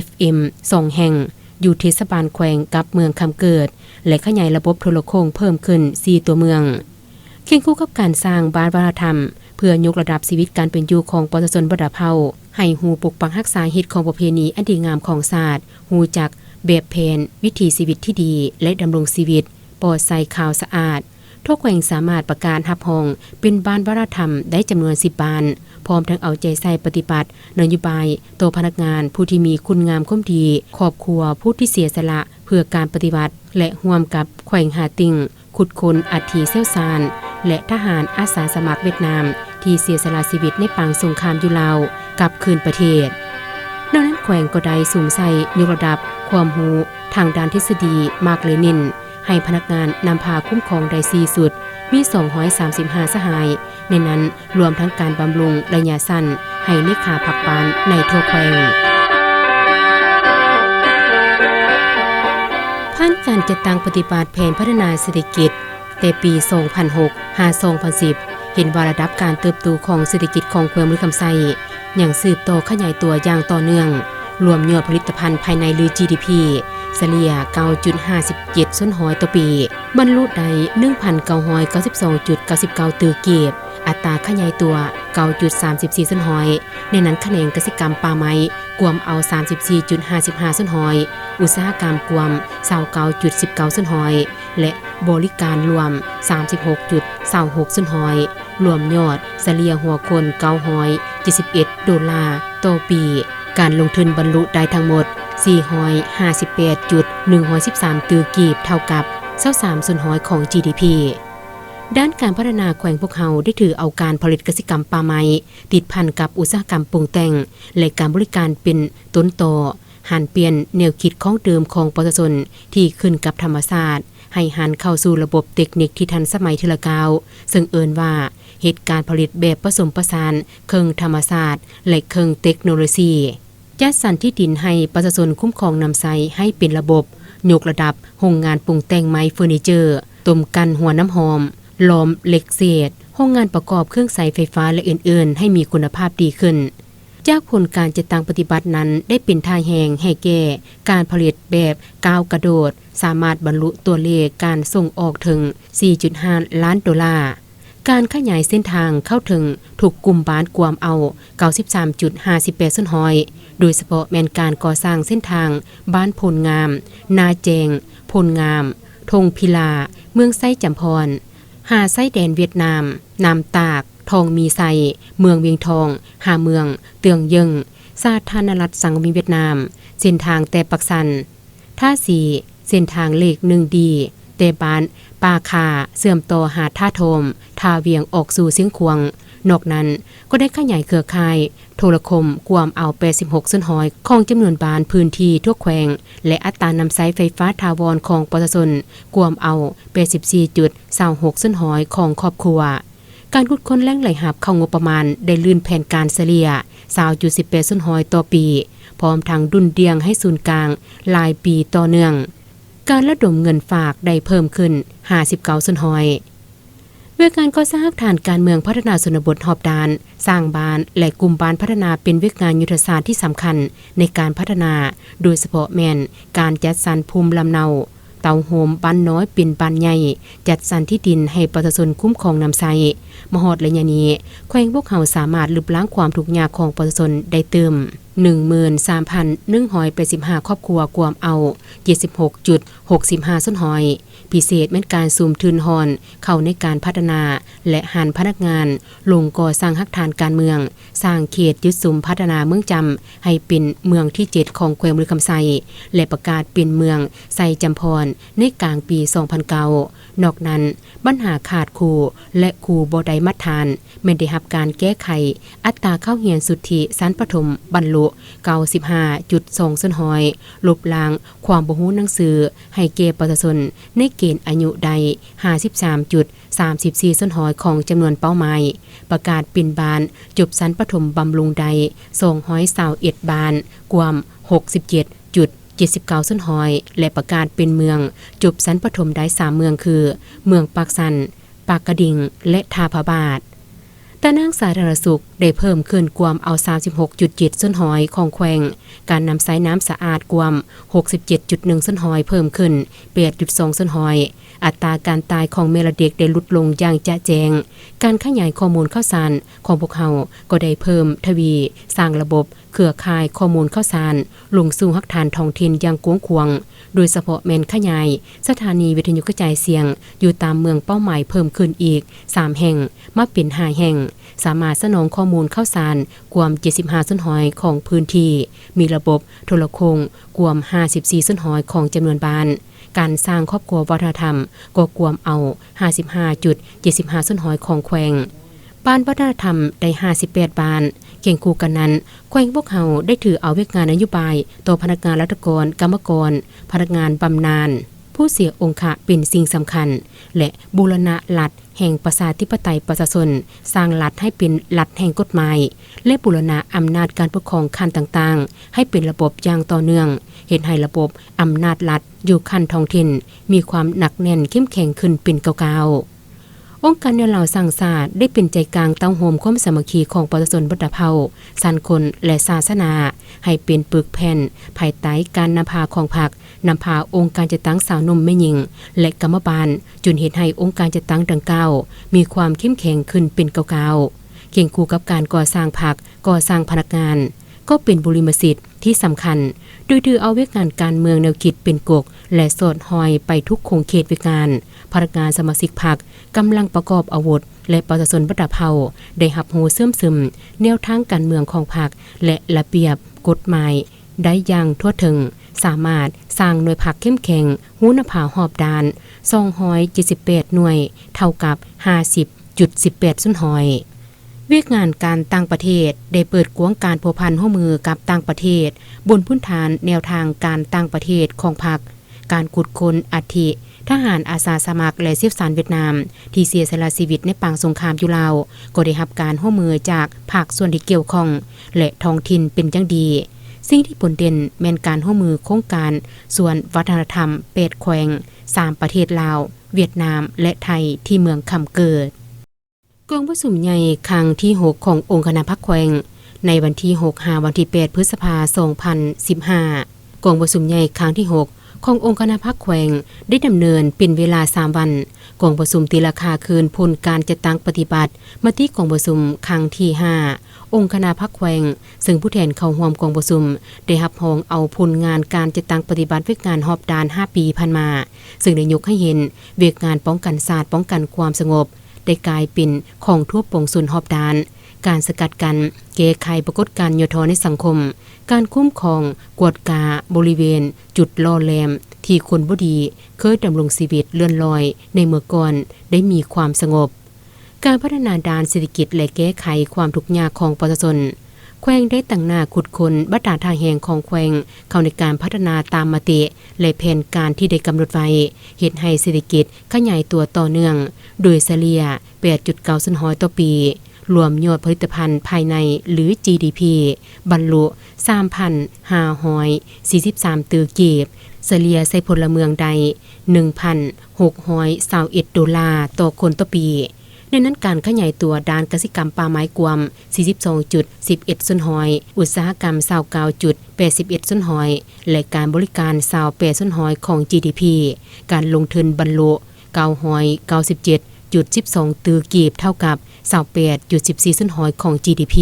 FM 2แห่งอยู่เทศบาลแขวงกับเมืองคำเกิดและขยายระบบโทรโข่งเพิ่มขึ้น4ตัวเมืองเคียงคู่กับการสร้างบ้านวัฒนธรรมเพื่อยกระดับชีวิตการเป็นอยู่ของประชาชนบ่ดาเฮาให้ฮู้ปกปักรักษาฮิตของประเพณีอันดีงามของศาสตร์ฮู้จักแบบแผนวิถีชีวิตที่ดีและดำรงชีวิตปลอดใส่ข่าวสะอาดทุกแขวงสามารถประกาศรับรองเป็นบ้านวัฒนธรรมได้จำนวน10บ้านพร้อมทั้งเอาใจใส่ปฏิบัตินโยบายตัวพนักงานผู้ที่มีคุณงามความดีครอบครัวผู้ที่เสียสละเพื่อการปฏิบัติและร่วมกับแขวงหาติ่งขุดค้นอัฐิเซี่ยวซานและทหารอาสาสมัครเวียดนามที่เสียสละชีวิตในปางสงครามยุลาวกลับคืนประเทศนอกนั้นแขวงก็ได้สูงใส่ยกระดับความรู้ทางด้านทฤษฎีมาร์กเลนินให้พนักงานนำพาคุ้มครองได้4สุดมี235สหายในนั้นรวมทั้งการบำรุงระยะสั้นให้เลขาผักปานในทั่วแขวงผ่านการจัดตั้งปฏิบัติแผนพัฒนาเศรษฐกิจแต่ปี 2006 หา 2010 เห็นว่าระดับการเติบโตของเศรษฐกิจของแขวงมฤคำไซยังสืบต่อขยายตัวอย่างต่อเนื่องรวมยอดผลิตภัณฑ์ภายในหรือ GDP เฉลี่ย 9.57 ส่วนร้อยต่อปีบรรลุได้ 1,992.99 ตื้อกีบอัตราขยายตัว 9.34 ส่วนร้อยในนั้นคะแนนกสิกรรมป่าไม้กวมเอา 34.55 ส่วนร้อยอุตสาหกรรมกวม 29.19 ส่วนร้อยและบริการรวม 36.26 ส่วนร้อยรวมยอดเฉลี่ยหัวคน$971ต่อปีการลงทุนบรรลุได้ทั้งหมด 458.113 ตื้อกีบเท่ากับ 23 ส่วนร้อยของ GDP ด้านการพัฒนาแขวงพวกเขาได้ถือเอาการผลิตกสิกรรมป่าไม้ติดพันกับอุตสาหกรรมปรุงแต่งและการบริการเป็นต้นต่อหันเปลี่ยนแนวคิดของเดิมของประชาชนที่ขึ้นกับธรรมชาติให้หันเข้าสู่ระบบเทคนิคที่ทันสมัยทีละก้าวซึ่งเอิ้นว่าเหตุการณ์ผลิตแบบผสมผสานเครื่องธรรมชาติและเครื่องเทคโนโลยีจัดสรรที่ดินให้ประชาชนคุ้มครองนำใช้ให้เป็นระบบยกระดับโรงงานปรุงแต่งไม้เฟอร์นิเจอร์ต้มกันหัวน้ำหอมหลอมเหล็กเศษโรงงานประกอบเครื่องใช้ไฟฟ้าและอื่นๆให้มีคุณภาพดีขึ้นจากผลการจัดตั้งปฏิบัตินั้นได้เป็นท่าแหงให้แก่การผลิตแบบก้าวกระโดดสามารถบรรลุตัวเลขการส่งออกถึง 4.5 ล้านดอลลาร์การขยายเส้นทางเข้าถึงถูกกลุ่มบ้านกวมเอา 93.58 ส้นหอยโดยเฉพาะแม่นการก่อสร้างเส้นทางบ้านพลงามนาแจงพลงามธงพิลาเมืองไส้จำพรหาไส้แดนเวียดนามนามตากทองมีไซเมืองเวียงทองหาเมืองเตืองเยิงสาธารณรัฐสังคมเวียดนามเส้นทางแต่ปักสันท่าสีเส้นทางเลข1ดีแต่บ้านปาคาเสื่อมต่อหาดท่าโทมทาเวียงออกสู่เสียงควงนอกนั้นก็ได้ขยายเครือข่ายโทรคมกวมเอา86ส้นหอยของจำนวนบ้านพื้นที่ทั่วแขวงและอัตรานำใช้ไฟฟ้าทาวรของประชาชนกวมเอา84.26ส้นหอยของครอบครัวการขุดค้นแหล่งไหลหับเข้างบประมาณได้ลื่นแผนการเฉลี่ย 20.18 ส้นหอยต่อปีพร้อมทั้งดุลเดียงให้ศูนย์กลางหลายปีต่อเนื่องการระดมเงินฝากได้เพิ่มขึ้น59ส้นหอยเพื่อการก่อสร้างฐานการเมืองพัฒนาชนบทหอบดานสร้างบ้านและกลุ่มบ้านพัฒนาเป็นวิกงานยุทธศาสตร์ที่สำคัญในการพัฒนาโดยเฉพาะแม่นการจัดสรรภูมิลำเนาเตาโฮมบ้านน้อยเป็นบ้านใหญ่จัดสรรที่ดินให้ประชาชนคุ้มครองนำใช้มหอดระยะนี้แขวงพวกเขาสามารถลบล้างความทุกข์ยากของประชาชนได้เติม 13,185 ครอบครัวกวมเอา 76.65 ส้นหอยพิเศษแม่นการซูมทุนหอนเข้าในการพัฒนาและหันพนักงานลงก่อสร้างฮักฐานการเมืองสร้างเขตยึดสุมพัฒนาเมืองจำให้เป็นเมืองที่7ของแขวงบุรีคำไซและประกาศเป็นเมืองไซจำพรในกลางปี 2009 นอกนั้นปัญหาขาดครูและครูบ่ได้มาตรฐานแม้ได้รับการแก้ไขอัตราเข้าเรียนสุทธิชั้นประถมบรรลุ 95.2 ส้นหอยลบล้างความบ่ฮู้หนังสือให้แก่ประชาชนในเกณฑ์อายุใด 53.34 ส้นหอยของจำนวนเป้าหมายประกาศเป็นบ้านจบชั้นประถมบำรุงใด221บ้านกวม 67.79 ส้นหอยและประกาศเป็นเมืองจบชั้นประถมได้3เมืองคือเมืองปากสันปากกระดิ่งและทาพบาทแต่นางสาธารณสุขได้เพิ่มขึ้นกวมเอา 36.7 ส้นหอยของแขวงการนำใช้น้ำสะอาดกวม 67.1 ส้นหอยเพิ่มขึ้น 8.2 ส้นหอยอัตราการตายของแม่และเด็กได้ลดลงอย่างจะแจงการขยายข้อมูลข่าวสารของพวกเขาก็ได้เพิ่มทวีสร้างระบบเครือข่ายข้อมูลข่าวสารลงสู่ฮักฐานท้องถิ่นอย่างกว้างขวางโดยเฉพาะแม่นขยายสถานีวิทยุกระจายเสียงอยู่ตามเมืองเป้าหมายเพิ่มขึ้นอีก3แห่งมาเป็น5แห่งสามารถสนองข้อมูลข่าวสารกว่า75ส้นหอยของพื้นที่มีระบบโทรโคงกว่า54ส้นหอยของจำนวนบ้านการสร้างครอบครัววัฒนธรรมก็กวมเอา 55.75 ส้นหอยของแขวงบ้านวัฒนธรรมได้58บ้านเก่งคู่กันนั้นแขวงพวกเขาได้ถือเอาเวกงานนโยบายต่อพนักงานรัฐกรกรรมกรพนักงานบำนาญผู้เสียองค์ะเป็นสิ่งสำคัญและบูรณะรัฐแห่งประชาธิปไตยประชาชนสร้างรัฐให้เป็นรัฐแห่งกฎหมายและบูรณะอำนาจการปกครองขั้นต่างๆให้เป็นระบบอย่างต่อเนื่องเห็นให้ระบบอำนาจรัฐอยู่ขั้นท้องถิ่นมีความหนักแน่นเข้มแข็งขึ้นเป็นก้าวองค์การแนวเหล่าสร้างศาสตร์ได้เป็นใจกลางเต้าโฮมความสามัคคีของประชาชนบัดเผาสันคนและศาสนาให้เป็นปึกแผ่นภายใต้การนำพาของพรรคนำพาองค์การจัดตั้งสาวนมแม่หญิงและกรรมบาลจนเห็นให้องค์การจัดตั้งดังกล่าวมีความเข้มแข็งขึ้นเป็นก้าวเคียงคู่กับการก่อสร้างพรรคก่อสร้างพนักงานก็เป็นบุริมสิทธิ์ที่สำคัญโดยถือเอาเวกงานการเมืองแนวคิดเป็นกกและสอดหอยไปทุกโครงเขตเวกงานพนักงานสมาชิกพรรคกำลังประกอบอาวุธและประชาชนบัดเผาได้หับหูเสื่อมซึมแนวทางการเมืองของพรรคและระเบียบกฎหมายได้อย่างทั่วถึง สามารถสร้างหน่วยผักเข้มแข็งหูนภาหอบดาน278หน่วยเท่ากับ 50.18 สุนหอยเวียกงานการต่างประเทศได้เปิดกวงการพัวพันร่วมมือกับต่างประเทศบนพื้นฐานแนวทางการต่างประเทศของพรรคการขุดค้นอัฐิทหารอาสาสมัครและเสียสารเวียดนามที่เสียสละชีวิตในปางสงครามอยู่ลาวก็ได้รับการร่วมมือจากภาคส่วนที่เกี่ยวข้องและท้องถิ่นเป็นอย่างดีสิ่งที่ผลเด่นแม่นการร่วมมือโครงการส่วนวัฒนธรรม8แขวง3ประเทศลาวเวียดนามและไทยที่เมืองคำเกิดกองประชุมใหญ่ครั้งที่6ขององค์คณะพรรคแขวงในวันที่6 5วันที่8พฤษภาคม2015กองประชุมใหญ่ครั้งที่6ขององค์คณะพรรคแขวงได้ดำเนินเป็นเวลา3วันกองประชุมตีราคาคืนผลการจัดตั้งปฏิบัติมติกองประชุมครั้งที่5องค์คณะพรรคแขวงซึ่งผู้แทนเข้าร่วมกองประชุมได้รับรองเอาผลงานการจัดตั้งปฏิบัติเวกงานหอบดาน5ปีผ่านมาซึ่งได้ยกให้เห็นเวกงานป้องกันศาสตร์ป้องกันความสงบได้กลายเป็นของทั่วปวงส่วนหอบดานการสกัดกันแก้ไขปรากฏการณ์ย่อท้อในสังคมการคุ้มครองกวดกาบริเวณจุดล่อแหลมที่คนบ่ดีเคยดำรงชีวิตเลื่อนลอยในเมื่อก่อนได้มีความสงบการพัฒนาด้านเศรษฐกิจและแก้ไขความทุกข์ยากของประชาชนแขวงได้ตั้งหน้าขุดค้นบัตรทางแห่งของแขวงเข้าในการพัฒนาตามมติและแผนการที่ได้กำหนดไว้เฮ็ดให้เศรษฐกิจขยายตัวต่อเนื่องโดยเฉลี่ย 8.9 สุนหอยต่อปีรวมยอดผลิตภัณฑ์ภายในหรือ GDP บรรลุ 3,543 ตื้อกีบเฉลี่ยใส่พลเมืองใด 1,621 ดอลลาร์ต่อคนต่อปีในนั้นการขยายตัวด้านกสิกรรมป่าไม้กวม 42.11 สุนหอยอุตสาหกรรม 29.81 สุนหอยและการบริการ 28 สุนหอยของ GDP การลงทุนบรรลุ 997.12 ตื้อกีบเท่ากับ 28.14 สุนหอยของ GDP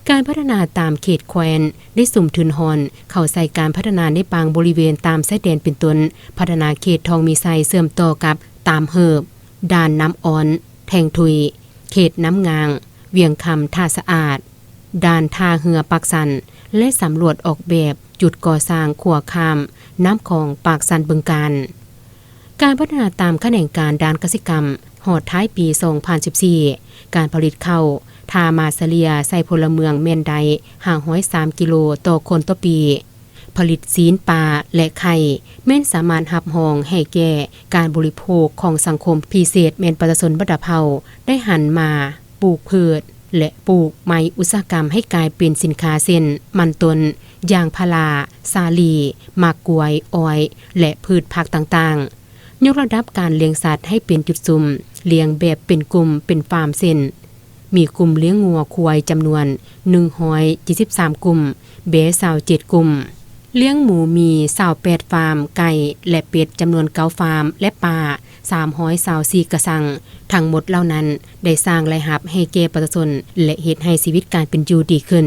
การพัฒนาตามเขตแคว้นได้สุ่มทุนหอนเข้าใส่การพัฒนาในปางบริเวณตามชายแดนเป็นต้นพัฒนาเขตทองมีไซเสื่อมต่อกับตามเหิบด่านน้ำอ่อนแทงทุยเขตน้ำงางเวียงคำท่าสะอาดด่านท่าเหือปากสันและสำรวจออกแบบจุดก่อสร้างขัวคามน้ำของปากสันบึงกาฬการพัฒนาตามแขนงการด้านกสิกรรมหอดท้ายปี 2014 การผลิตข้าวทามาเสเลียใส่พลเมืองเมนได503 กิโลต่อคนต่อปีผลิตศีลปลาและไข่แม่นสามารถหับหองให้แก่การบริโภคของสังคมพิเศษแม่นประชาชนบัดเผาได้หันมาปลูกพืชและปลูกไม้อุตสาหกรรมให้กลายเป็นสินค้าเช่นมันตนยางพาราสาลีหมากกล้วยอ้อยและพืชผักต่างๆยกระดับการเลี้ยงสัตว์ให้เป็นจุดซุ่มเลี้ยงแบบเป็นกลุ่มเป็นฟาร์มเช่นมีกลุ่มเลี้ยงงัวควายจำนวน173กลุ่มเบ27กลุ่มเลี้ยงหมูมี28ฟาร์มไก่และเป็ดจำนวน9ฟาร์มและปลา324กระสังทั้งหมดเหล่านั้นได้สร้างรายรับให้แก่ประชาชนและเฮ็ดให้ชีวิตการเป็นอยู่ดีขึ้น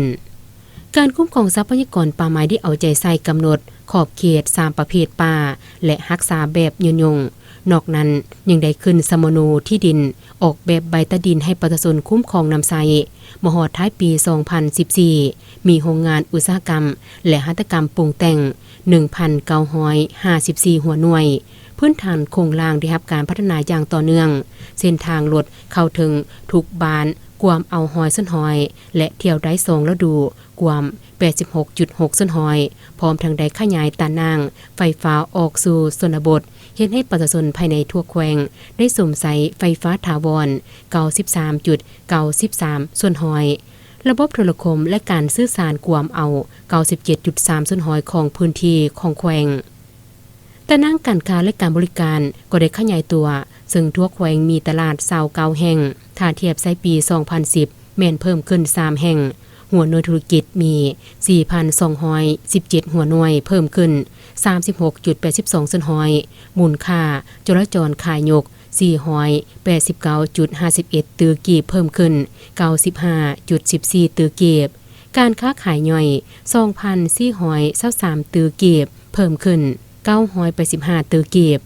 การคุ้มครองทรัพยากรป่าไม้ได้เอาใจใส่กำหนดขอบเขต3ประเภทป่าและรักษาแบบยืนยงนอกนั้นยังได้ขึ้นสมโนที่ดินออกแบบใบตะดินให้ประชาชนคุ้มครองนำใช้มหอดท้ายปี 2014 มีโรงงานอุตสาหกรรมและหัตถกรรมปรุงแต่ง 1,954 หัวหน่วยพื้นฐานโครงล่างได้รับการพัฒนาอย่างต่อเนื่องเส้นทางรถเข้าถึงทุกบ้านกวามเอาหอยส้นหอยและเที่ยวได้2ฤดูกวาม 86.6 ส้นหอยพร้อมทั้งได้ขยายตานางไฟฟ้าออกสู่ชนบทเฮ็ดให้ประชาชนภายในทั่วแขวงได้สวมใช้ไฟฟ้าถาวร 93.93 ส่วนหอยระบบโทรคมและการสื่อสารกวามเอา 97.3 ส่วนหอยของพื้นที่ของแขวงแต่นั่งการค้าและการบริการก็ได้ขยายตัวซึ่งทั่วแขวงมีตลาด29แห่งถ้าเทียบใช้ปี 2010 แม่นเพิ่มขึ้น3แห่งหัวหน่วยธุรกิจมี 4,217 หัวหน่วยเพิ่มขึ้น 36.82 ส่วนหอยมูลค่าจราจรขายยก 489.51 ตื้อกีบเพิ่มขึ้น 95.14 ตื้อกีบการค้าขายย่อย 2,423 ตื้อกีบเพิ่มขึ้น915 ตื้อกีบ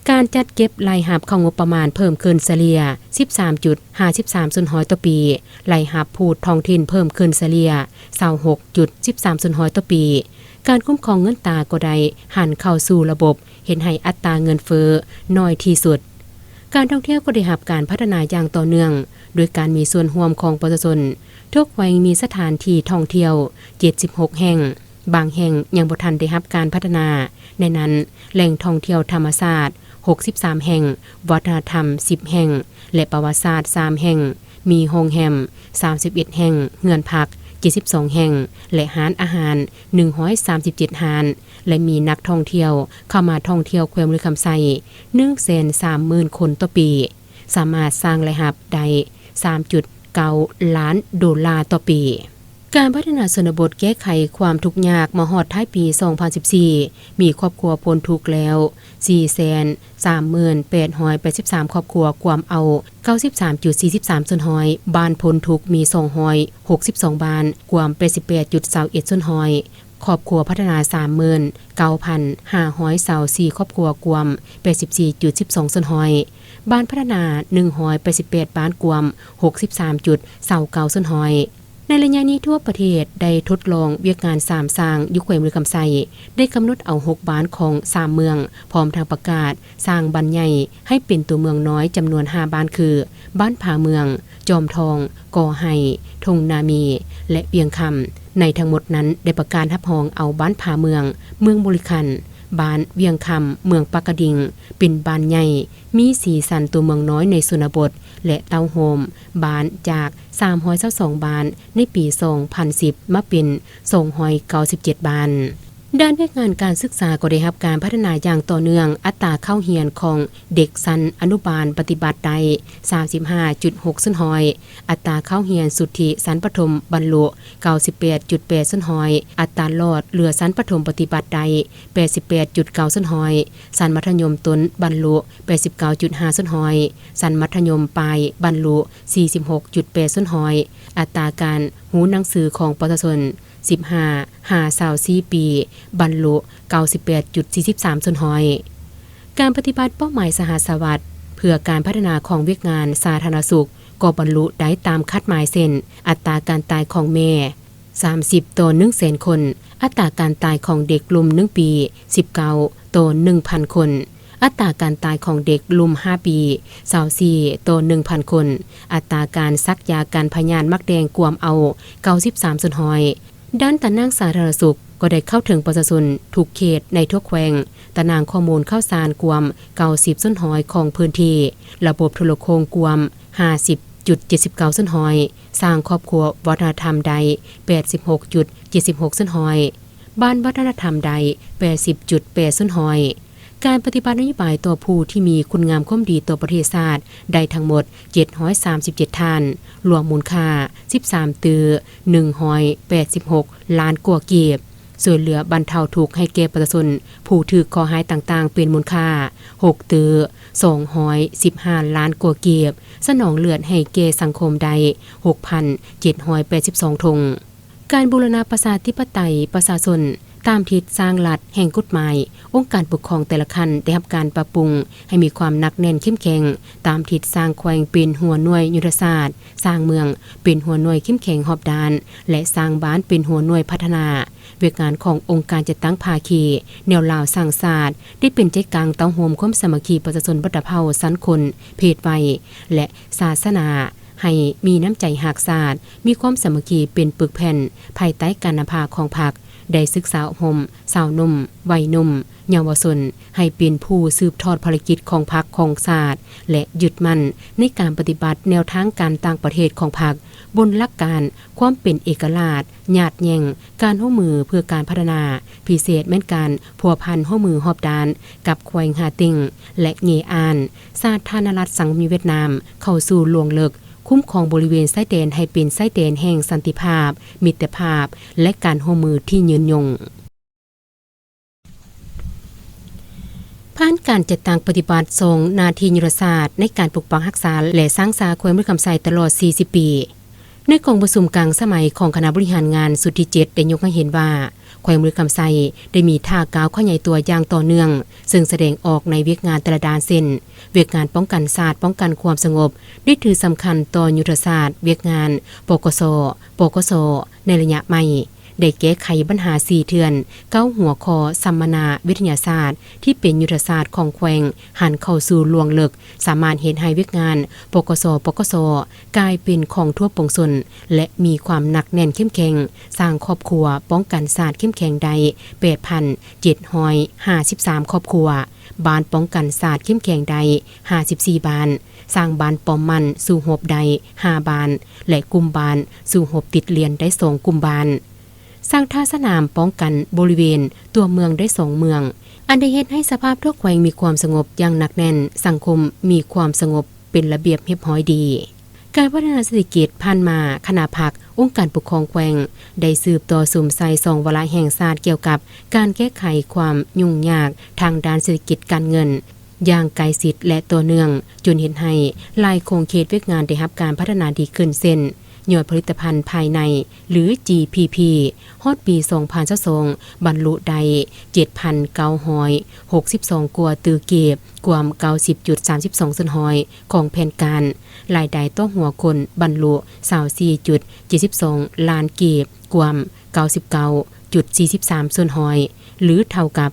การจัดเก็บรายหับของงบประมาณเพิ่มขึ้นเฉลี่ย 13.53% ต่อปีรายหับผู้ท้องถิ่นเพิ่มขึ้นเฉลี่ย 26.13% ต่อปีการคุ้มครองเงินตราก็ได้หันเข้าสู่ระบบเห็นให้อัตราเงินเฟ้อน้อยที่สุดการท่องเที่ยวก็ได้รับการพัฒนาอย่างต่อเนื่องโดยการมีส่วนร่วมของประชาชนทุกแห่งมีสถานที่ท่องเที่ยว76แห่งบางแห่งยังบ่ทันได้รับการพัฒนาในนั้นแหล่งท่องเที่ยวธรรมชาติ63แห่งวัฒนธรรม10แห่งและประวัติศาสตร์3แห่งมีโรงแรม31แห่งเรือนพัก72แห่งและร้านอาหาร137ร้านและมีนักท่องเที่ยวเข้ามาท่องเที่ยวแขวงคำไซ 130,000 คนต่อปีสามารถสร้างรายรับได้ 3.9 ล้านดอลลาร์ต่อปีการพัฒนาชนบทแก้ไขความทุกข์ยากมาฮอดท้ายปี 2014 มีครอบครัวพ้นทุกข์แล้ว 438,883 ครอบครัวความเอา 93.43% บ้านพ้นทุกข์มี262บ้านความ 88.21% ครอบครัวพัฒนา 39,524 ครอบครัวความ 84.12% บ้านพัฒนา188บ้านความ 63.29% ในระยะนี้ทั่วประเทศได้ทดลองเวียกงาน3สร้างยุคแขวงคำไซได้กำหนดเอา6บ้านของ3เมืองพร้อมทางประกาศสร้างบ้านใหญ่ให้เป็นตัวเมืองน้อยจำนวน5บ้านคือบ้านผาเมืองจอมทองกอไห่ทงนามีและเวียงคำในทั้งหมดนั้นได้ประกาศรับรองเอาบ้านผาเมืองบริคันบ้านเวียงคำเมืองปากกระดิ่งเป็นบ้านใหญ่มีสีสันตัวเมืองน้อยในชนบทและเตาโฮมบ้านจาก322บ้านในปี 2010 มาเป็น297บ้านด้านเรื่องงานการศึกษาก็ได้รับการพัฒนาอย่างต่อเนื่องอัตราเข้าเรียนของเด็กชั้นอนุบาลปฏิบัติได้ 35.6% อัตราเข้าเรียนสุทธิชั้นประถมบรรลุ 98.8% อัตราลอดเหลือชั้นประถมปฏิบัติได้ 88.9% ชั้นมัธยมต้นบรรลุ 89.5% ชั้นมัธยมปลายบรรลุ 46.8% อัตราการหูหนังสือของประชาชน15-24 ปีบรรลุ 98.43% การปฏิบัติเป้าหมายสหสวัสดิ์เพื่อการพัฒนาของเวียกงานสาธารณสุขก็บรรลุได้ตามคาดหมายเส้นอัตราการตายของแม่30ต่อ 100,000 คนอัตราการตายของเด็กลุ่ม1ปี19ต่อ 1,000 คนอัตราการตายของเด็กลุ่ม5ปี24ต่อ 1,000 คนอัตราการซักยาการพยานมักแดงกวมเอา 93% ด้านตารางสาธารณสุขก็ได้เข้าถึงประชาชนทุกเขตในทุกแขวงตารางข้อมูลข้าวสารกวม90%ของพื้นที่ระบบโทรโคงกวม50.79% สร้างครอบครัววัฒนธรรมใด 86.76% บ้านวัฒนธรรมใด 80.8% การปฏิบัตินโยบายต่อผู้ที่มีคุณงามความดีต่อประเทศชาติได้ทั้งหมด737ท่านรวมมูลค่า13ตือ186ล้านกว่ากีบส่วนเหลือบรรเทาทุกข์ให้แก่ประชาชนผู้ถูกข้อหาต่างๆเป็นมูลค่า6ตือ215ล้านกว่ากีบสนองเลือดให้แก่สังคมใด 6,782 ธงการบูรณาประชาธิปไตยประชาชนตามทิศสร้างรัฐแห่งกฎหมายองค์การปกครองแต่ละขั้นได้รับการปรับปรุงให้มีความหนักแน่นเข้มแข็งตามทิศสร้างแขวงเป็นหัวหน่วยยุทธศาสตร์สร้างเมืองเป็นหัวหน่วยเข้มแข็งรอบด้านและสร้างบ้านเป็นหัวหน่วยพัฒนาเวียกงานขององค์การจัดตั้งภาคีแนวลาวสร้างศาสตร์ได้เป็นใจกลางเต้าโฮมความสามัคคีประชาชนบัดเผ่าสันคนเพศวัยและศาสนาให้มีน้ำใจหักศาสตร์มีความสามัคคีเป็นปึกแผ่นภายใต้การนำพาของพรรคได้ศึกษาอบรมสาวนุ่มวัยนุ่มเยาวชนให้เป็นผู้สืบทอดภารกิจของพรรคของศาสตร์และยึดมั่นในการปฏิบัติแนวทางการต่างประเทศของพรรคบนหลักการความเป็นเอกราชหยาดแย่งการร่วมมือเพื่อการพัฒนาพิเศษแม่นการพัวพันร่วมมือรอบด้านกับแขวงฮาติงและเงอานสาธารณรัฐสังคมเวียดนามเข้าสู่ลวงเลิกคุ้มครองบริเวณชายแดนให้เป็นชายแดนแห่งสันติภาพมิตรภาพและการร่วมมือที่ยืนยงผ่านการจัดตั้งปฏิบัติทรงนาทียุทธศาสตร์ในการปกป้องรักษาและสร้างสาแขวงเมืองคำไซตลอด40ปี ในกองประชุมกลางสมัยของคณะบริหารงานสุดที่7ได้ยกให้เห็นว่าแขวงมือคำไซได้มีท่าก้าวข้อใหญ่ตัวอย่างต่อเนื่องซึ่งแสดงออกในเวียกงานแต่ละด้านเส้นเวียกงานป้องกันศาสตร์ป้องกันความสงบได้ถือสำคัญต่อยุทธศาสตร์เวียกงานปกสปกสในระยะใหม่ได้แก้ไขปัญหา4เทือน9หัวข้อสัมมนาวิทยาศาสตร์ที่เป็นยุทธศาสตร์ของแขวงหันเข้าสู่ลวงลึกสามารถเห็นให้เวียกงานปกสปกสกลายเป็นของทั่วปวงชนและมีความหนักแน่นเข้มแข็งสร้างครอบครัวป้องกันศาสตร์เข้มแข็งใด 8,753 ครอบครัวบ้านป้องกันศาสตร์เข้มแข็งใด54บ้านสร้างบ้านปอมมันสู่หบใด5บ้านและกลุ่มบ้านสู่หบติดเรียนได้2กลุ่มบ้านสร้างท่าสนามป้องกันบริเวณตัวเมืองได้2เมืองอันได้เฮ็ดให้สภาพทั่วแขวงมีความสงบอย่างหนักแน่นสังคมมีความสงบเป็นระเบียบเรียบร้อยดีการพัฒนาเศรษฐกิจผ่านมาคณะพรรคองค์การปกครองแขวงได้สืบต่อสุ่มใส่2วาระแห่งชาติเกี่ยวกับการแก้ไขความยุ่งยากทางด้านเศรษฐกิจการเงินอย่างไกลชิดและตัวเนื่องจนเห็นให้หลายโครงเขตเวียกงานได้รับการพัฒนาดีขึ้นเช่นยอดผลิตภัณฑ์ภายในหรือ GPP ฮอดปี2022บรรลุได้ 7,962 กว่าตือเก็บกว่า 90.32 ส่วนหอยของแผนการรายได้ต่อหัวคนบรรลุ 24.72 ล้านเก็บกว่า 99.43 ส่วนหอยหรือเท่ากับ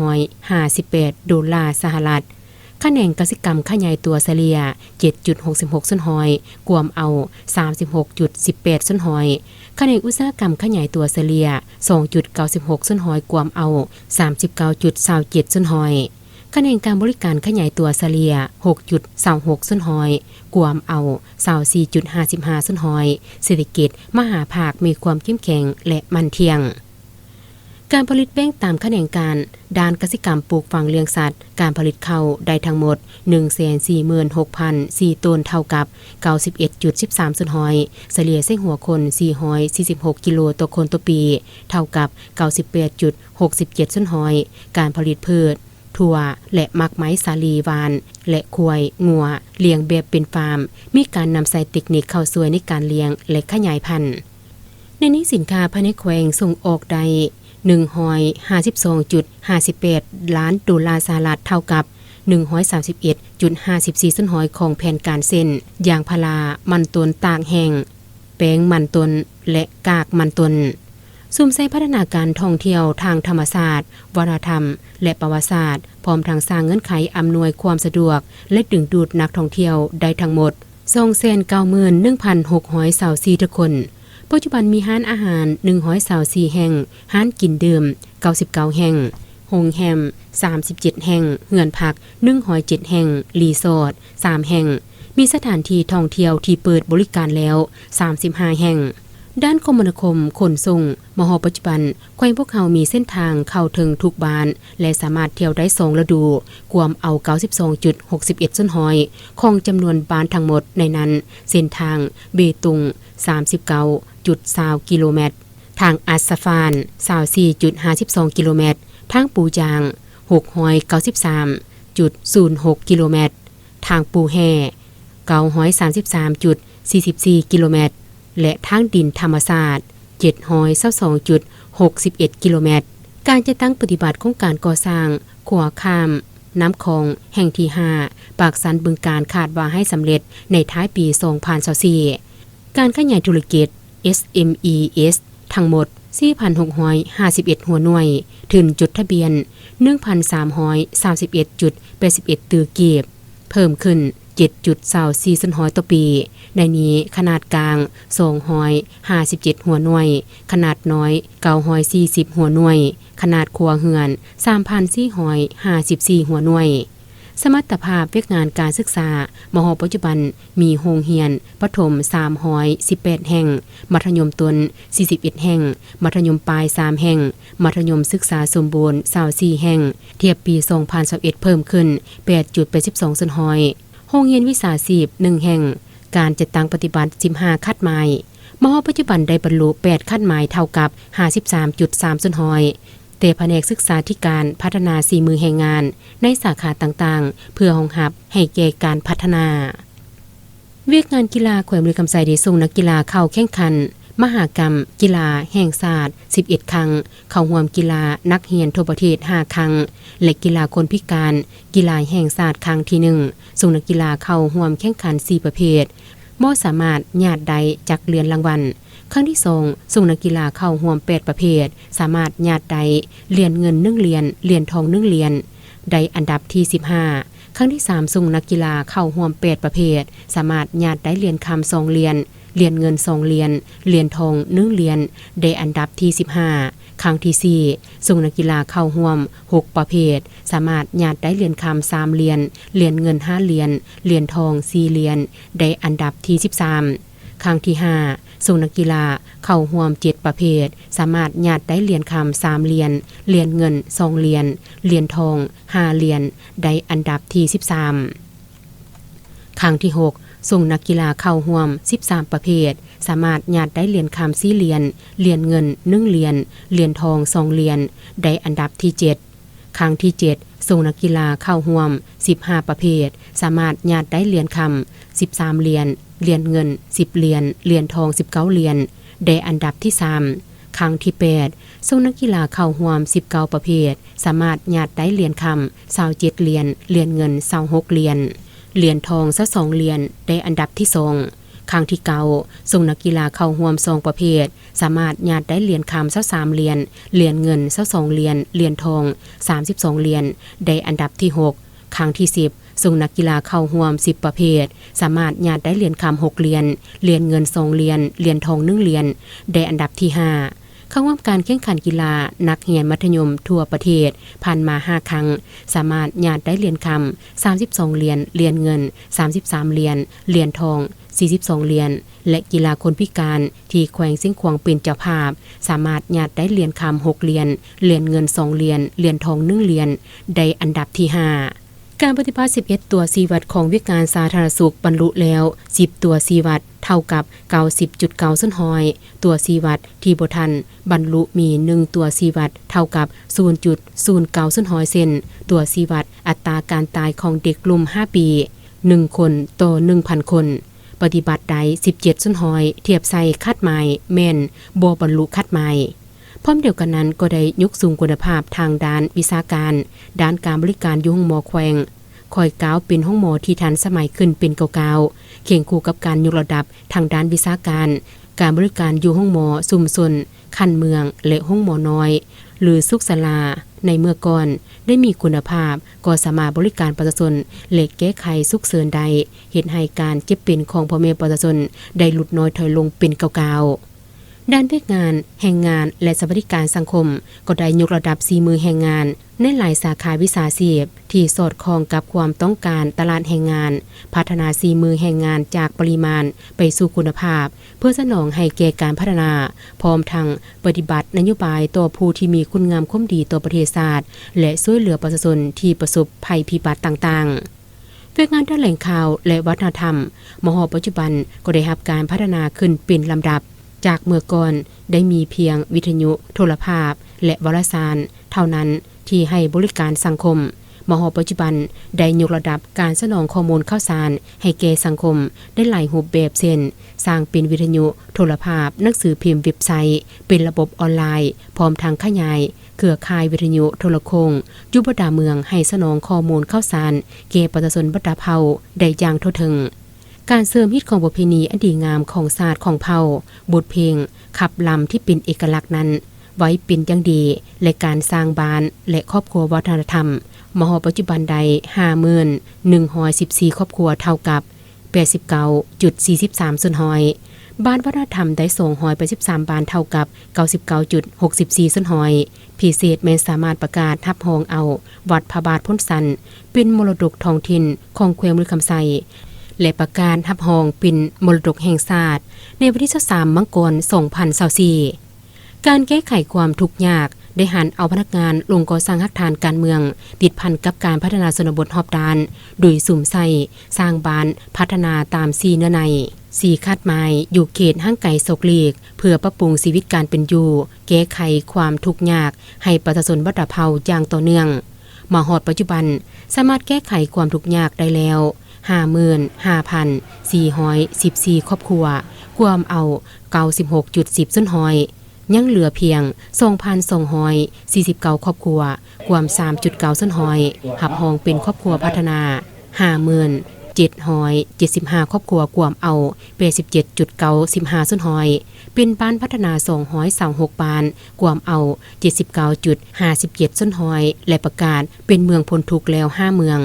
1,758 ดอลลาร์สหรัฐคะแนนกสิกรรมขยายตัวเฉลี่ย 7.66 ส่วนหอยกวมเอา 36.18 ส่วนหอยคะแนนอุตสาหกรรมขยายตัวเฉลี่ย 2.96 ส่วนหอยกวมเอา 39.27 ส่วนหอยคะแนนการบริการขยายตัวเฉลี่ย 6.26 ส่วนหอยกวมเอา 24.55 ส่วนหอยเศรษฐกิจมหาภาคมีความเข้มแข็งและมั่นเที่ยงการผลิตแป้งตามคะแนนการด้านกสิกรรมปลูกฝังเลี้ยงสัตว์การผลิตข้าวได้ทั้งหมด 146,004 ต้นเท่ากับ 91.13 ส่วนหอยเฉลี่ยใส่หัวคน446กิโลต่อคนต่อปีเท่ากับ 98.67 ส่วนหอยการผลิตพืชถั่วและมักไม้สาลีหวานและควายงัวเลี้ยงแบบเป็นฟาร์มมีการนำใส่เทคนิคเข้าช่วยในการเลี้ยงและขยายพันธุ์ในนี้สินค้าภายในแขวงส่งออกได้152.58 ล้านดอลลาร์สหรัฐเท่ากับ 131.54 ส่วนหอยของแผนการเส้นยางพารามันตนตากแห้งแป้งมันตนและกากมันตนซุ่มใส่พัฒนาการท่องเที่ยวทางธรรมศาสตร์วัฒนธรรมและประวัติศาสตร์พร้อมทางสร้างเงื่อนไขอำนวยความสะดวกและดึงดูดนักท่องเที่ยวได้ทั้งหมด 291,624 คนปัจจุบันมีร้านอาหาร124แห่งร้านกินดื่ม99แห่งโรงแรม37แห่งเรือนพัก107แห่งรีสอร์ท3แห่งมีสถานที่ท่องเที่ยวที่เปิดบริการแล้ว35แห่งด้านคมนาคมขนส่งมหปัจจุบันแขวงพวกเขามีเส้นทางเข้าถึงทุกบ้านและสามารถเที่ยวได้2ฤดูกวมเอา 92.61 ส่วนหอยของจำนวนบ้านทั้งหมดในนั้นเส้นทางเบตุง39.20 กิโลเมตรทางอัสสฟาน 24.52 กิโลเมตรทางปูจาง693.06 กิโลเมตรทางปูแห่933.44 กิโลเมตรและทางดินธรรมศาสตร์722.61 กิโลเมตรการจะตั้งปฏิบัติของการก่อสร้างขัวข้ามน้ำคลองแห่งที่5ปากสันบึงการคาดว่าให้สำเร็จในท้ายปี2024การขยายธุรกิจ SMES ทั้งหมด 4,651 หัวหน่วยถึงจดทะเบียน 1,331.81 ตือเก็บเพิ่มขึ้น 7.24 ส่วนหอยต่อปีในนี้ขนาดกลาง257 หัวหน่วยขนาดน้อย940 หัวหน่วยขนาดครัวเรือน 3,454 หัวหน่วยสมรรถภาพเวียกงานการศึกษามหปัจจุบันมีโรงเรียนประถม318แห่งมัธยมต้น41แห่งมัธยมปลาย3แห่งมัธยมศึกษาสมบูรณ์24แห่งเทียบปี2021เพิ่มขึ้น 8.82 ส่วนหอยโรงเรียนวิชาชีพ1แห่งการจัดตั้งปฏิบัติ15คัดหมายมหปัจจุบันได้บรรลุ8คัดหมายเท่ากับ 53.3 ส่วนหอยแต่แผนกศึกษาธิการพัฒนา4มือแห่งงานในสาขาต่างๆเพื่อรองรับให้แก่การพัฒนา เวียกงานกีฬาแขวงบริคำไซได้ส่งนักกีฬาเข้าแข่งขันมหกรรมกีฬาแห่งชาติ11 ครั้งเข้าร่วมกีฬานักเรียนทั่วประเทศ5 ครั้งและกีฬาคนพิการกีฬาแห่งชาติครั้งที่1ส่งนักกีฬาเข้าร่วมแข่งขัน4 ประเภทบ่สามารถญาติใดจักเหรียญรางวัลครั้งที่2ส่งนักกีฬาเข้าร่วม8 ประเภทสามารถญาติใดเหรียญเงิน1 เหรียญเหรียญทอง1 เหรียญได้อันดับที่15ครั้งที่3ส่งนักกีฬาเข้าร่วม8 ประเภทสามารถญาติได้เหรียญคำ2 เหรียญเหรียญเงิน2 เหรียญเหรียญทอง1 เหรียญได้อันดับที่15ครั้งที่4ส่งนักกีฬาเข้าร่วม6 ประเภทสามารถญาติได้เหรียญคำ3 เหรียญเหรียญเงิน5 เหรียญเหรียญทอง4 เหรียญได้อันดับที่13ครั้งที่5ส่งนักกีฬาเข้าร่วม7 ประเภทสามารถญาติได้เหรียญคำ3 เหรียญเหรียญเงิน2 เหรียญเหรียญทอง5 เหรียญได้อันดับที่13ครั้งที่6ส่งนักกีฬาเข้าร่วม13 ประเภทสามารถญาติได้เหรียญคำ4 เหรียญเหรียญเงิน1 เหรียญเหรียญทอง2 เหรียญได้อันดับที่7ครั้งที่7ส่งนักกีฬาเข้าร่วม15 ประเภทสามารถญาติได้เหรียญคำ13 เหรียญเหรียญเงิน10 เหรียญเหรียญทอง19 เหรียญได้อันดับที่3ครั้งที่8ส่งนักกีฬาเข้าร่วม19 ประเภทสามารถญาติได้เหรียญคำ27 เหรียญเหรียญเงิน26 เหรียญเหรียญทอง22 เหรียญได้อันดับที่2ครั้งที่9ส่งนักกีฬาเข้าร่วม2 ประเภทสามารถญาติได้เหรียญคำ23 เหรียญเหรียญเงิน22 เหรียญเหรียญทอง32 เหรียญได้อันดับที่6ครั้งที่10ส่งนักกีฬาเข้าร่วม10 ประเภทสามารถญาติได้เหรียญคำ6 เหรียญเหรียญเงิน2 เหรียญเหรียญทอง1 เหรียญได้อันดับที่5เข้าร่วมการแข่งขันกีฬานักเรียนมัธยมทั่วประเทศผ่านมา5 ครั้งสามารถญาติได้เหรียญคำ32 เหรียญเหรียญเงิน33 เหรียญเหรียญทอง42 เหรียญและกีฬาคนพิการที่แขวงเสียงขวางเป็นเจ้าภาพสามารถญาติได้เหรียญคำ6 เหรียญเหรียญเงิน2 เหรียญเหรียญทอง1 เหรียญได้อันดับที่5การปฏิบัติ11 ตัวชีวัตของวิการสาธารณสุขบรรลุแล้ว10 ตัวชีวัตเท่ากับ 90.9 ส้นหอยตัวชีวัตที่บ่ทันบรรลุมี1 ตัวชีวัตเท่ากับ 0.09 ส้นหอยเซนตัวชีวัตอัตราการตายของเด็กกลุ่ม5 ปี1 คนต่อ 1,000 คนปฏิบัติใด17 ส้นหอยเทียบใส่คาดหมายแม่นบ่บรรลุคาดหมายพร้อมเดียวกันนั้นก็ได้ยกสูงคุณภาพทางด้านวิชาการด้านการบริการอยู่ห้องหมอแขวงคอยก้าวเป็นห้องหมอที่ทันสมัยขึ้นเป็นเก่าๆเคียงคู่กับการยกระดับทางด้านวิชาการบริการอยู่ห้องหมอชุมชนคันเมืองและห้องหมอน้อยหรือสุขศาลาในเมื่อก่อนได้มีคุณภาพก็สามารถบริการประชาชนและแก้ไขสุขเสริญใดเฮ็ดให้การเจ็บเป็นของพ่อแม่ประชาชนได้ลดน้อยถอยลงเป็นเก่าๆด้านเวียกงานแห่งงานและสวัสดิการสังคมก็ได้ยกระดับ4 มือแห่งงานในหลายสาขาวิชาชีพที่สอดคล้องกับความต้องการตลาดแห่งงานพัฒนา4 มือแห่งงานจากปริมาณไปสู่คุณภาพเพื่อสนองให้แก่การพัฒนาพร้อมทั้งปฏิบัตินโยบายต่อผู้ที่มีคุณงามความดีต่อประเทศชาติและช่วยเหลือประชาชนที่ประสบภัยพิบัติต่างๆเวียกงานด้านแหล่งข่าวและวัฒนธรรมมห.ปัจจุบันก็ได้รับการพัฒนาขึ้นเป็นลำดับจากเมื่อก่อนได้มีเพียงวิทยุโทรภาพและวารสารเท่านั้นที่ให้บริการสังคมมห.ปัจจุบันได้ยกระดับการสนองข้อมูลข่าวสารให้แก่สังคมได้หลายรูปแบบเช่นสร้างเป็นวิทยุโทรภาพหนังสือพิมพ์เว็บไซต์เป็นระบบออนไลน์พร้อมทางขยายเครือข่ายวิทยุโทรโคงอยู่บดาเมืองให้สนองข้อมูลข่าวสารแก่ประชาชนบดาเผ่าได้อย่างทั่วถึงการเสริมฮิตของประเพณีอันดีงามของศาสตร์ของเผ่าบทเพลงขับลำที่เป็นเอกลักษณ์นั้นไว้เป็นอย่างดีและการสร้างบ้านและครอบครัววัฒนธรรมมห.ปัจจุบันใด 51,114 ครอบครัวเท่ากับ 89.43 ส่วนหอยบ้านวัฒนธรรมได้ส่งหอยไป13บ้านเท่ากับ 99.64 ส่วนหอยพิเศษแม้สามารถประกาศทับหองเอาวัดพระบาทพ้นสันเป็นมรดกท้องถิ่นของแขวงบุรีคำไซและประกาศทับหองเป็นมรดกแห่งชาติในวันที่23 มังกร 2024การแก้ไขความทุกข์ยากได้หันเอาพนักงานลงก่อสร้างฮักฐานการเมืองติดพันกับการพัฒนาชนบทรอบด้านโดยสุ่มใส่สร้างบ้านพัฒนาตาม4 เนื้อใน4 คาดหมายอยู่เขตห้างไก่โศกลีกเพื่อปรับปรุงชีวิตการเป็นอยู่แก้ไขความทุกข์ยากให้ประชาชนบัดดาเผาอย่างต่อเนื่องมาฮอดปัจจุบันสามารถแก้ไขความทุกข์ยากได้แล้ว 55,414 ครอบครัวรวมเอา 96.10 ส้นหอยยังเหลือเพียง 2,249 ครอบครัวรวม 3.9 ส้นหอยหับห้องเป็นครอบครัวพัฒนา 5775 ครอบครัวรวมเอา 87.95 ส้นหอยเป็นบ้านพัฒนา226บ้านรวมเอา 79.57 ส้นหอยและประกาศเป็นเมืองพ้นทุกข์แล้ว 5 เมือง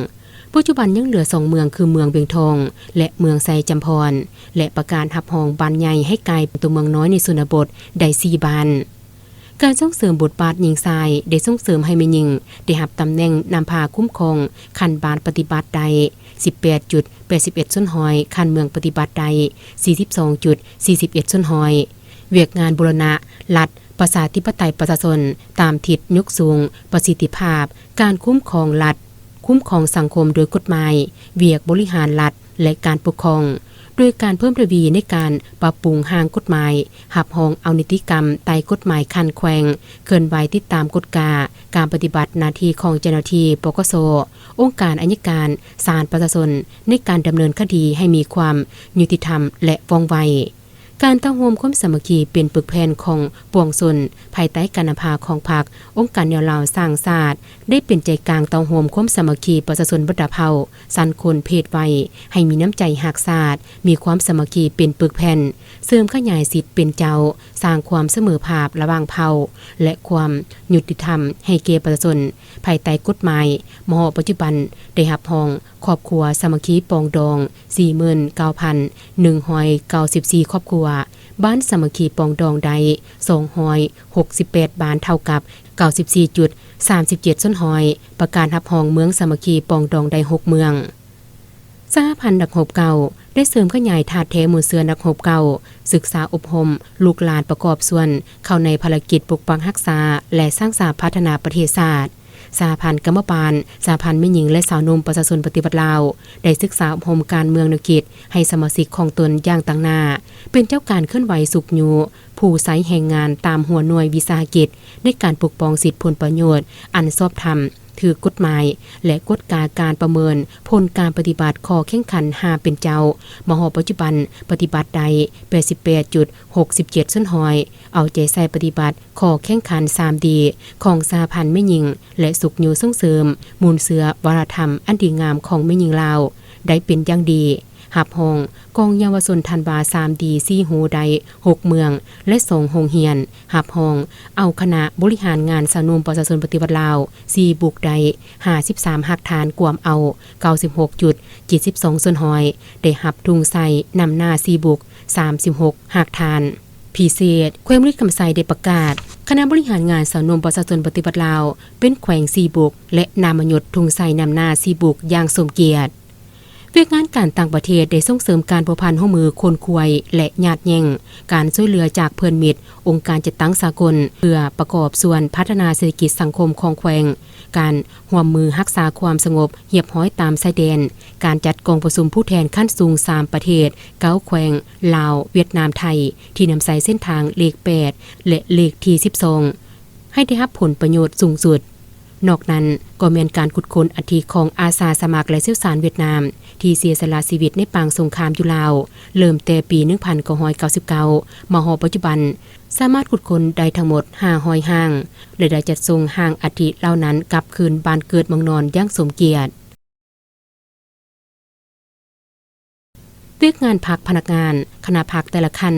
ปัจจุบันยังเหลือ2เมืองคือเมืองเวียงทองและเมืองไซจำพรและประกาศหับห้องบ้านใหญ่ให้กลายเป็นตัวเมืองน้อยในชนบทได้4บ้านการส่งเสริมบทบาทหญิงชายได้ส่งเสริมให้แม่หญิงได้รับตำแหน่งนำพาคุ้มครองคันบานปฏิบัติใด 18.81 ส้นหอยคันเมืองปฏิบัติใด 42.41 ส้นหอยเวียกงานบูรณะรัฐประชาธิปไตยประชาชนตามทิศยกสูงประสิทธิภาพการคุ้มครองรัฐคุ้มครองสังคมโดยกฎหมายเวียกบริหารรัฐและการปกครองโดยการเพิ่มระวีในการปรับปรุงห่างกฎหมายหับห้องเอานิติกรรมไต่กฎหมายคันแขวงเคลื่อนไหวติดตามกฎการปฏิบัติหน้าที่ของเจ้าหน้าที่ปกส.องค์การอัยการศาลประชาชนในการดำเนินคดีให้มีความยุติธรรมและว่องไวการตั้งโฮมความสามัคคีเป็นปึกแผ่นของปวงชนภายใต้การนำพาของพรรคองค์การแนวราวสร้างชาติได้เป็นใจกลางตั้งโฮมความสามัคคีประชาชนบรรดาเผ่าสันคนเพศวัยให้มีน้ำใจหักชาติมีความสามัคคีเป็นปึกแผ่นเสริมขยายสิทธิ์เป็นเจ้าสร้างความเสมอภาคระหว่างเผ่าและความยุติธรรมให้แก่ประชาชนภายใต้กฎหมายมหปัจจุบันได้รับรองครอบครัวสามัคคีปองดอง 49,194 ครอบครัวบ้านสามัคคีปองดองใด268บ้านเท่ากับ 94.37 ส้นหอยประกาศรับรองเมืองสามัคคีปองดองใด6เมืองสหพันธ์นักรบเก่าได้เสริมขยายถาดแท้หมู่เสือนักรบเก่าศึกษาอบรมลูกหลานประกอบส่วนเข้าในภารกิจปกปักรักษาและสร้างสรรค์พัฒนาประเทศชาติสหพันธ์กรรมบาลสหพันธ์แม่หญิงและสาวนุ่มประชาชนปฏิบัติลาวได้ศึกษาอบรมการเมืองแนวคิดให้สมาชิกของตนอย่างต่างหน้าเป็นเจ้าการเคลื่อนไหวสุขอยู่ผู้ใช้แรงงานตามหัวหน่วยวิสาหกิจในการปกป้องสิทธิผลประโยชน์อันชอบธรรมถือกฎหมายและกฎการประเมินผลการปฏิบัติข้อแข่งขัน5เป็นเจ้ามหปัจจุบันปฏิบัติใด 88.67 ส้นหอยเอาใจใส่ปฏิบัติข้อแข่งขัน 3D ของสหพันธ์แม่หญิงและสุขอยู่ส่งเสริมมูลเสือวรธรรมอันดีงามของแม่หญิงลาวได้เป็นอย่างดีหับห้องกองเยาวชนธันวา 3D 4หูใด6เมืองและส่งโรงเรียนหับห้องเอาคณะบริหารงานสนุมประชาชนปฏิบัติลาว4บุกใด53หักฐานกวมเอา 96.72 ส่วนหอยได้หับทุงใส่นำหน้า4บุก36หักฐานพิเศษแขวงบริคำไซได้ประกาศคณะบริหารงานสนุมประชาชนปฏิบัติลาวเป็นแขวง4บุกและนามยศทุงใส่นำหน้า4บุกอย่างสมเกียรติเวียกงานการต่างประเทศได้ส่งเสริมการพัวพันร่วมมือคนควยและญาติแย่งการช่วยเหลือจากเพื่อนมิตรองค์การจัดตั้งสากลเพื่อประกอบส่วนพัฒนาเศรษฐกิจสังคมของแขวงการร่วมมือรักษาความสงบเหียบห้อยตามชายแดนการจัดกองประชุมผู้แทนขั้นสูง3ประเทศ9แขวงลาวเวียดนามไทยที่นำใส่เส้นทางเลข8และเลขที่12ให้ได้รับผลประโยชน์สูงสุดนอกนั้นก็มีการขุดค้นอัฐิของอาสาสมัครและเชี่ยวชาญเวียดนามที่เสียสละชีวิตในปางสงครามอยู่ลาวเริ่มแต่ปี 1999 มาฮอปัจจุบันสามารถขุดค้นได้ทั้งหมด500ห้างและได้จัดส่งห้างอัฐิเหล่านั้นกลับคืนบ้านเกิดเมืองนอนอย่างสมเกียรติเวียกงานพักพนักงานคณะพักแต่ละขั้น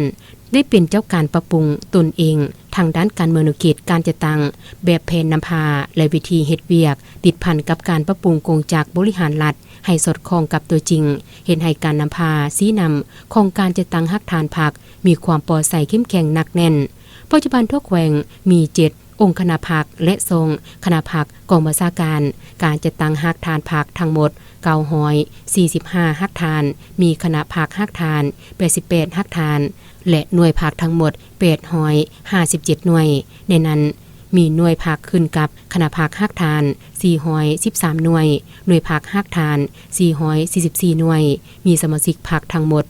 ได้เป็นเจ้าการปรับปรุงตนเองทางด้านการเมืองกิจการจัดตั้งแบบแผนนำพาและวิธีเฮ็ดเวียกติดพันกับการปรับปรุงกงจักรบริหารรัฐให้สอดคล้องกับตัวจริงเห็นให้การนำพาชี้นำของการจัดตั้งฮักฐานพรรคมีความปลอดใสเข้มแข็งหนักแน่นปัจจุบันทั่วแขวงมี7องค์คณะพรรคและทรงคณะพรรคกองบัญชาการการจัดตั้งฮักฐานพรรคทั้งหมด945ฮักฐานมีคณะพรรคฮักฐาน88ฮักฐานและหน่วยพรรคทั้งหมด857หน่วยในนั้นมีหน่วยพรรคขึ้นกับคณะพรรคฮักฐาน413หน่วยพรรคฮักฐาน444หน่วยมีสมาชิกพรรคทั้งหมด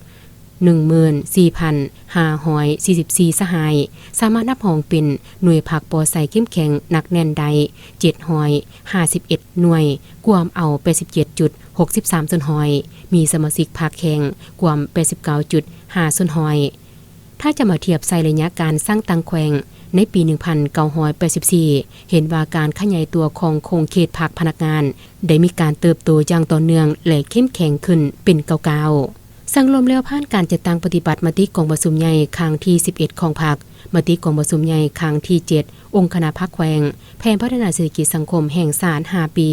14,544 สหายสามารถนับห้องเป็นหน่วยผักปอไซเข้มแข็งหนักแน่นใด751หน่วยกวมเอา 87.63 ส่วนหอยมีสมาชิกผักแข็งกวม 89.5 ส่วนหอยถ้าจะมาเทียบใส่ระยะการสร้างตังแขวงในปี 1984 เห็นว่าการขยายตัวของโครงเขตภาคพนักงานได้มีการเติบโตอย่างต่อเนื่องและเข้มแข็งขึ้นเป็นก้าวๆสังรวมแล้วผ่านการจัดตั้งปฏิบัติมติกองประชุมใหญ่ครั้งที่ 11 ของพรรคมติกองประชุมใหญ่ครั้งที่ 7 องค์คณะพรรคแขวงแผนพัฒนาเศรษฐกิจสังคมแห่งชาติ5 ปี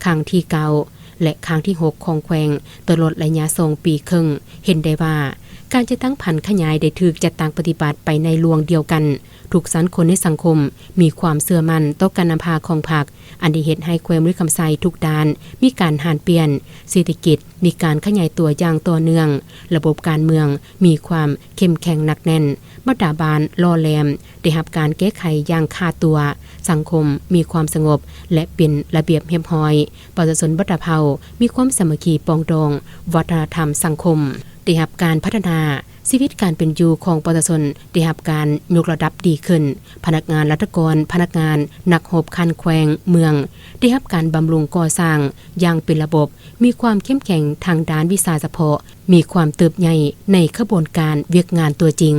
ครั้งที่ 9 และครั้งที่ 6 ของแขวงตลอดระยะ2 ปีครึ่งเห็นได้ว่าการจัดตั้งผันขยายได้ถูกจัดตั้งปฏิบัติไปในลวงเดียวกันทุกสันคนในสังคมมีความเชื่อมั่นต่อการนำพาของพรรคอันที่เฮ็ดให้แขวงมุขคำไซทุกด้านมีการหันเปลี่ยนเศรษฐกิจมีการขยายตัวอย่างต่อเนื่องระบบการเมืองมีความเข้มแข็งหนักแน่นมาตราบาลล่อแหลมได้รับการแก้ไขอย่างคาตัวสังคมมีความสงบและเป็นระเบียบเรียบร้อยประชาชนบัดเผามีความสามัคคีปรองดองวัฒนธรรมสังคมได้รับการพัฒนาชีวิตการเป็นอยู่ของประชาชนได้รับการยกระดับดีขึ้นพนักงานรัฐกรพนักงานนักรบคันแขวงเมืองได้รับการบำรุงก่อสร้างอย่างเป็นระบบมีความเข้มแข็งทางด้านวิชาเฉพาะมีความเติบใหญ่ในขบวนการเวียกงานตัวจริง